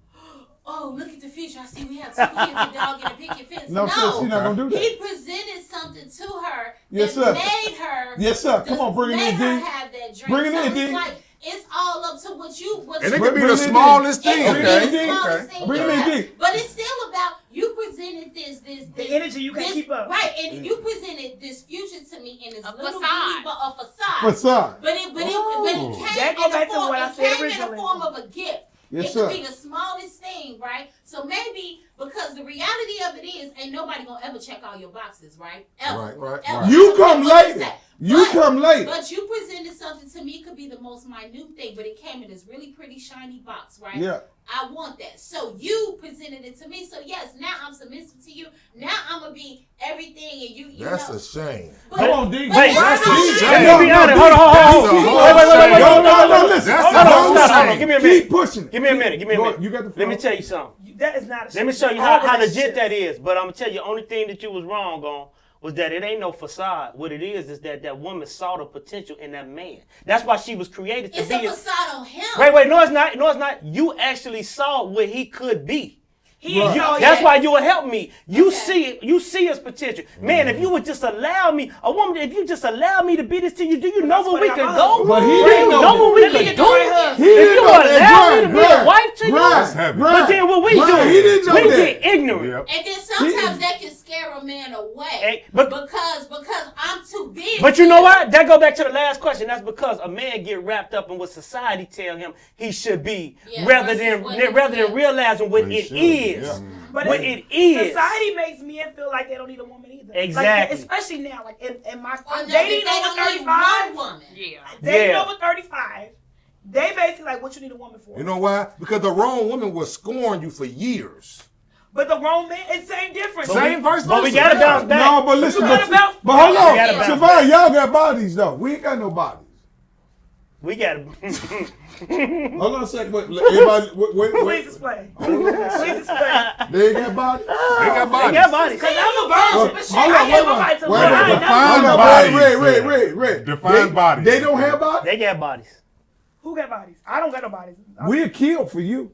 Oh, look at the future. I see we have 2 kids, a dog, and a picket fence. No, sir, she's not gonna do that. He presented something to her Yes, that sir. made her. Yes, sir. Come on, bring it made in, her D. have that drink. Bring it so in, it's D. like it's all up to what you. And it you could be Bring the it in. smallest it thing. could be Okay. the smallest Okay. thing Bring you it in, have. D. But it's still about you presented this The energy you can't keep up. right, and you presented this future to me in this A little facade. but a facade. Facade. But it Oh. came That go in the back to form. what I It said came in the originally. form of a gift. Yes, it sir. could be the smallest thing, right? So maybe because the reality of it is, ain't nobody gonna ever check all your boxes, right? Ever. Right. Ever. You I don't come care what later. say. You But- come later. But you presented something to me, could be the most minute thing, but it came in this really pretty shiny box, right? Yeah. I want that. So you presented it to me. So yes, now I'm submissive to you. Now I'm gonna be everything, and you That's know. a shame. But- Come on, D. but Wait, that's that's not a shame. shame. Let me be honest. Hold on. That's a Wait, whole wait. No, listen. That's Hold a on, whole hold on. shame. Give me a Keep minute. pushing it. Give me a minute. You got the Let me floor. tell you something. That is not a Let me show you All how legit relationships. that is. But I'm gonna tell you, the only thing that you was wrong on was that it ain't no facade. What it is that that woman saw the potential in that man. That's why she was created to It's be. a facade on him. Wait, no, it's not. No, it's not. You actually saw what he could be. He ain't saw That's yet. why you will help me. You Okay. see his potential. Man, if you would just allow me, a woman, if you just allow me to be this to you, do you know That's where we what can I go? was. But he Do didn't you know know what we Let me can get do? the right husband. He If didn't you know that. allow me to be a wife to you, Grind, heavy. grind, but then what we grind. do, He didn't know we that. get ignorant. Yep. And then sometimes that can scare a man away. Hey, but- because I'm too big. But you know what? That go back to the last question. That's because a man get wrapped up in what society tell him he should be, Yeah, rather versus than what he rather than is. realizing what What he it should be, is. yeah. But What it's- it is. Society makes men feel like they don't need a woman either. Exactly. Like, especially now, like in my Or I'm no, dating they over don't need 35. one woman. Yeah. Dating Yeah. over 35. They basically like what you need a woman for. You know why? Because the wrong woman will scorn you for years. But the wrong man, it's same difference. Same vice versa. But we gotta bounce back. No, but listen. You gotta bounce- But hold We on. gotta bounce Savannah, y'all got bodies, though. We ain't got no bodies. We got Hold on a second. Wait, everybody, Please wait. explain. Please explain. They ain't got bodies? They got They bodies. got bodies. Cause I'm a virgin, but shit, Hold I on, gave wait, my body to wait, women. I wait, ain't define never- bodies. Wait. Define bodies. They don't have bodies? They got bodies. Who got bodies? I don't got no bodies. We'll kill for you.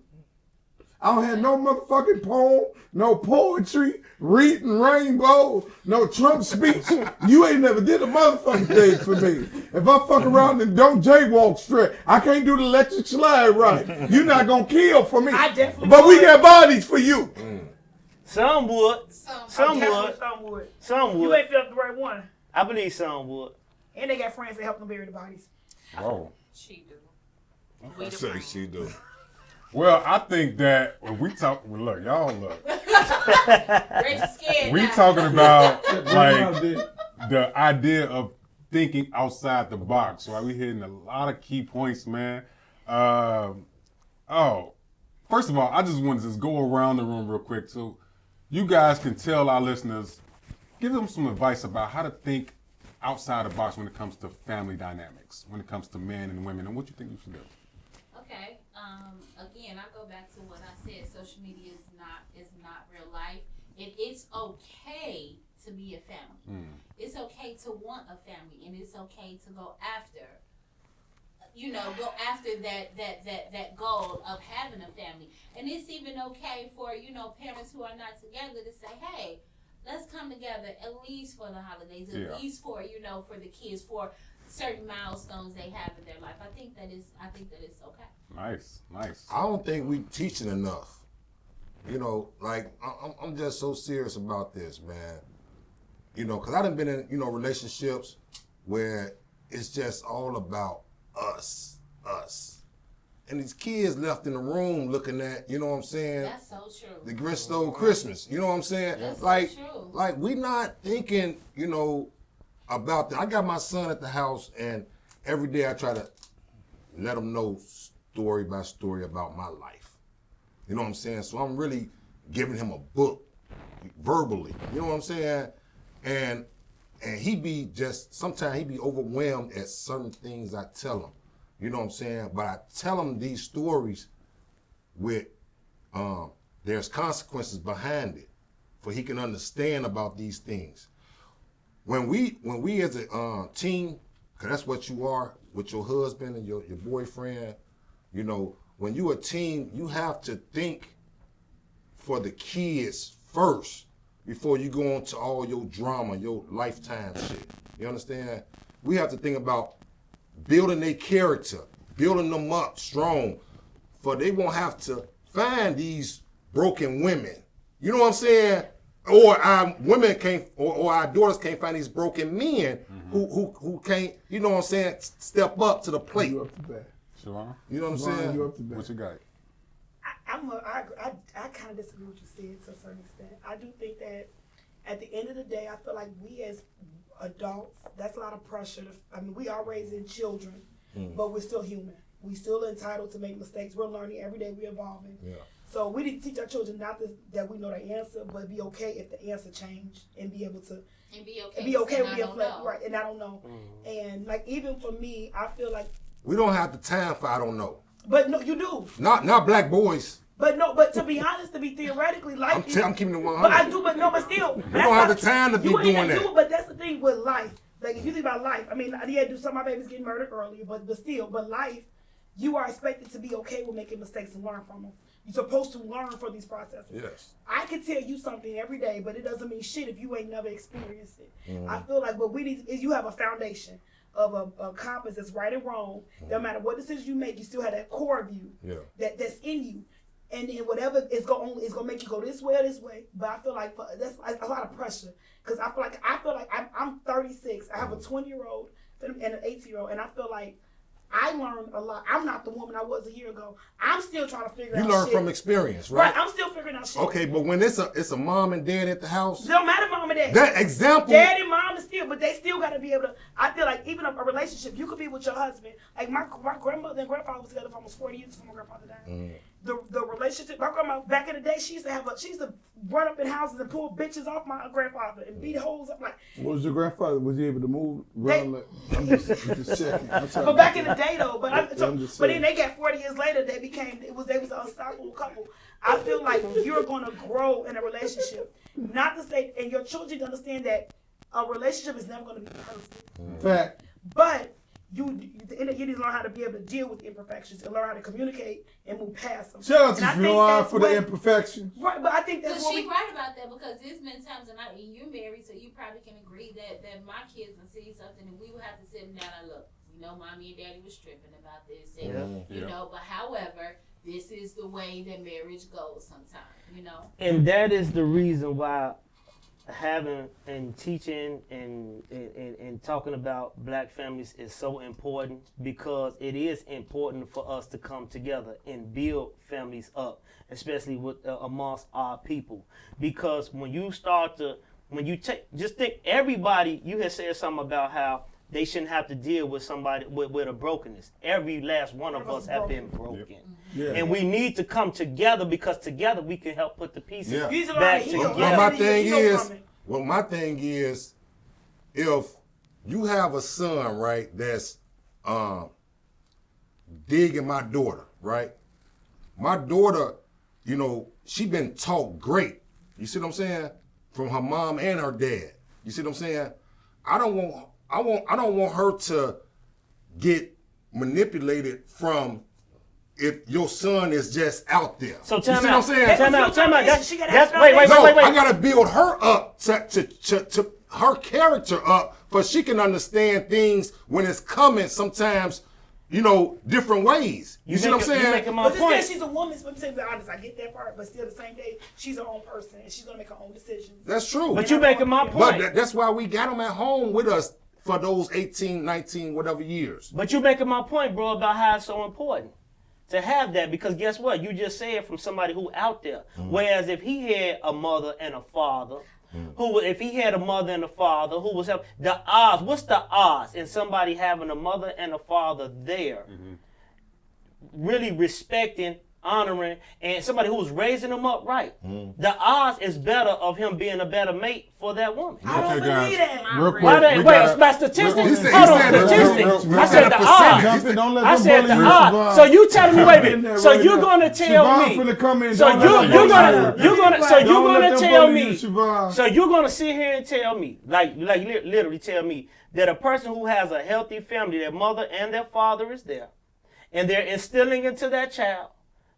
I don't have no motherfucking poem, no poetry, reading rainbow, no Trump speech. You ain't never did a motherfucking thing for me. If I fuck around and don't jaywalk straight, I can't do the electric slide right. You're not gonna kill for me. I definitely But we would. got bodies for you. Some would. Some Definitely would. some would. Some You would. ain't felt the right one. I believe some would. And they got friends that help them bury the bodies. Whoa. She do. We I the say friends. she do. Well, I think that when we talk, well, look, y'all look. Reggie scared We now. talking about like the idea of thinking outside the box, right? We hitting a lot of key points, man. First of all, I just want to just go around the room real quick so you guys can tell our listeners, give them some advice about how to think outside the box when it comes to family dynamics, when it comes to men and women, and what you think you should do. Okay. Again, I go back to what I said. Social media is not real life. It's okay to be a family. It's okay to want a family, and it's okay to go after. That goal of having a family. And it's even okay for, parents who are not together to say, hey, let's come together at least for the holidays, at least for, for the kids, for certain milestones they have in their life. I think that it's okay. Nice. I don't think we teaching enough. I'm just so serious about this, man. Because I done been in, relationships where it's just all about us. And these kids left in the room looking at, you know what I'm saying? That's so true. The Grinch stole Christmas. You know what I'm saying? That's so true. Like we not thinking, about that. I got my son at the house, and every day I try to let him know story by story about my life. You know what I'm saying? So I'm really giving him a book verbally. You know what I'm saying? And sometimes he be overwhelmed at certain things I tell him. You know what I'm saying? But I tell him these stories with, there's consequences behind it for he can understand about these things. When we as a team, because that's what you are with your husband and your boyfriend, when you a team, you have to think for the kids first before you go on to all your drama, your lifetime shit. You understand? We have to think about building their character, building them up strong, for they won't have to find these broken women. You know what I'm saying? Or our women can't, or our daughters can't find these broken men who can't, you know what I'm saying, step up to the plate. You up to bat. Siobhan, You know what I'm Siobhan, saying? you up to bat. what you got? I kind of disagree with what you said to a certain extent. I do think that at the end of the day, I feel like we as adults, that's a lot of pressure. We are raising children, but we're still human. We still entitled to make mistakes. We're learning every day. We're evolving. Yeah. So we need to teach our children not that we know the answer, but be okay if the answer changed and be able to And be okay. and be okay with I being don't flat, know. right? And I don't know. And like even for me, I feel like. We don't have the time for I don't know. But no, you do. Not black boys. But to be honest, to be theoretically, life. I'm keeping it 100. But I do, but still. We don't have the time to be doing that. But that's the thing with life. Like if you think about life, some of my babies getting murdered earlier, but life, you are expected to be okay with making mistakes and learn from them. You're supposed to learn from these processes. Yes. I can tell you something every day, but it doesn't mean shit if you ain't never experienced it. I feel like what we need is you have a foundation of a compass that's right and wrong. No matter what decisions you make, you still have that core view that's in you. And then whatever is gonna make you go this way or this way. But I feel like that's a lot of pressure because I feel like I'm 36. I have a 20-year-old and an 18-year-old, and I feel like I learned a lot. I'm not the woman I was a year ago. I'm still trying to figure out. You learn shit. from experience, right? I'm still figuring out shit. Okay, but when it's a mom and dad at the house, It don't matter, mom and dad. that example. Dad and mom is still, but they still got to be able to. I feel like even a relationship, you could be with your husband. Like my grandmother and grandfather was together for almost 40 years before my grandfather died. The relationship, my grandma back in the day, she used to run up in houses and pull bitches off my grandfather and beat holes up like. What was your grandfather? Was he able to move around? I'm just checking. But back in the day though, but just but saying. then they got 40 years later, they was an unstoppable couple. I feel like you're gonna grow in a relationship. Not to say, and your children understand that a relationship is never gonna be perfect. Fact. But you need to learn how to be able to deal with imperfections and learn how to communicate and move past them. Shout out to And I think Joanne that's for the what- imperfection. Right, but I think that's Because what she we. right about that, because there's been times, and you're married, so you probably can agree that my kids will see something, and we would have to sit them down and look. You know, mommy and daddy was tripping about this, and you know. But however, this is the way that marriage goes sometimes. You know. And that is the reason why having and teaching and talking about black families is so important, because it is important for us to come together and build families up, especially with amongst our people. Because when you just think everybody, you had said something about how they shouldn't have to deal with somebody with a brokenness. Every last one of us have been broken. Yeah. And we need to come together, because together we can help put the pieces Yeah. You need to learn back how to heal. together. Well, my You thing heal is, from it. if you have a son, right, that's digging my daughter, right? My daughter, you know, she been taught great. You see what I'm saying? From her mom and her dad. You see what I'm saying? I don't want her to get manipulated from if your son is just out there. So you time see out. what I'm saying? Time out. She gotta That's have wait. No, I gotta build her up to her character up, for she can understand things when it's coming sometimes, you know, different ways. You see what I'm saying? You making my But just point. say she's a woman, but to be honest, I get that part, but still the same day, she's her own person and she's gonna make her own decisions. That's true. But you making my point. But that's why we got them at home with us for those 18, 19, whatever years. But you making my point, bro, about how it's so important to have that, because guess what? You just said from somebody who out there. Whereas if he had a mother and a father, if he had a mother and a father who was the odds, what's the odds in somebody having a mother and a father there, really respecting, honoring, and somebody who was raising them up right? The odds is better of him being a better mate for that woman. I don't believe that. real quick. Why they, we wait, gotta- it's by statistics. He said- Hold on, he said- statistics. real- I said the odds. Jump in, don't let I them said bully the you, odds. Siobhan. So you telling me, wait a Get in minute. there So right you're now. gonna tell Siobhan me? finna come in, So don't let them you're bully gonna you. Don't let them tell bully me? you, Siobhan. So you're gonna sit here and tell me, like literally tell me that a person who has a healthy family, their mother and their father is there, and they're instilling into that child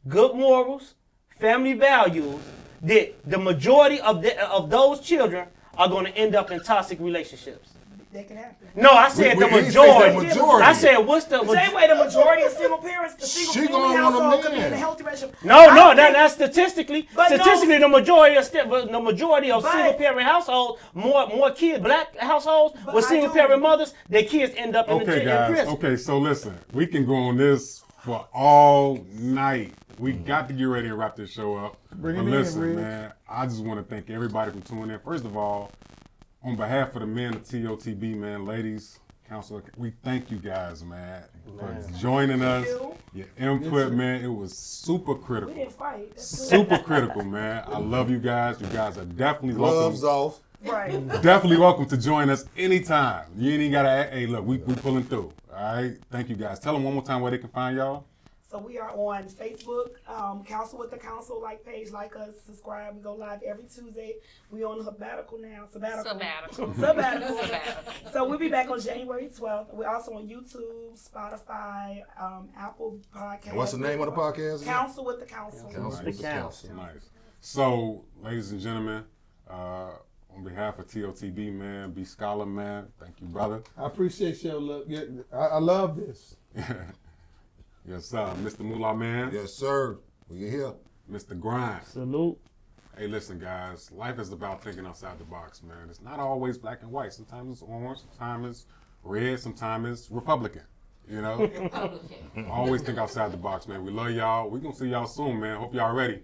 good morals, family values, that the majority of those children are going to end up in toxic relationships. That can happen. No, I said the he said majority. the majority. I said what's the The same way the majority of single parents, the She single gonna family want a household could be man. in a healthy relationship. No, that's statistically. But no. Statistically, the majority of But- single parent households, more kids, black households But with I single do- parent mothers, their kids end up in Okay, in guys. prison. Okay, so listen, we can go on this for all night. We got to get ready and wrap this show up. Bring it But in, listen, Rick. man, I just want to thank everybody for tuning in. First of all, on behalf of the men of TOTB, man, ladies, council, we thank you guys, man, for joining us. Your input, man, it was super We critical. didn't fight. That's good. Super critical, man. I love you guys. You guys are definitely Gloves welcome. off. Right. Definitely welcome to join us anytime. You ain't even gotta. Hey, look, we pulling through. All right. Thank you guys. Tell them one more time where they can find y'all. So we are on Facebook, Council with the Council, page, like us, subscribe. We go live every Tuesday. We on sabbatical now. Sabbatical. So we'll be back on January 12th. We're also on YouTube, Spotify, Apple Podcasts. And what's the name of the podcast again? Council with the Council. Council with the Council. Nice. So, ladies and gentlemen, on behalf of TOTB, man, B Scholar, man, thank you, brother. I appreciate your look. Yeah, I love this. Yes, sir. Mr. Moolah, man. Yes, sir. We here. Mr. Grind. Salute. Hey, listen, guys. Life is about thinking outside the box, man. It's not always black and white. Sometimes it's orange. Sometimes it's red. Sometimes it's Republican. You know? Always think outside the box, man. We love y'all. We're going to see y'all soon, man. Hope y'all ready.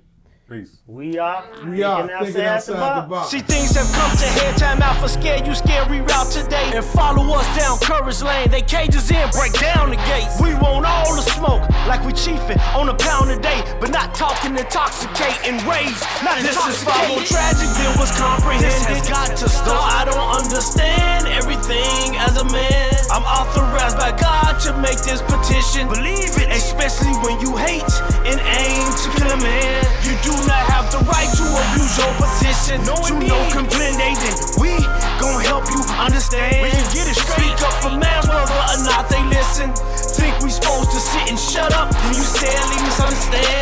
Peace. We are thinking outside the box. See, things have come to head. Time out for scare. You scared, reroute today. And follow us down Courage Lane. They cages in, break down the gates. We want all the smoke, like we chiefin' on a pound a day. But not talking intoxicating rage. Not this is far more tragic than was comprehended. This has got to stop. Though I don't understand everything as a man, I'm authorized by God to make this petition. Believe it, especially when you hate and aim to kill a man. You do not have the right to abuse your position. To no complaint, we gon' help you understand. We can get it straight. Speak up for man, whether or not they listen. understand.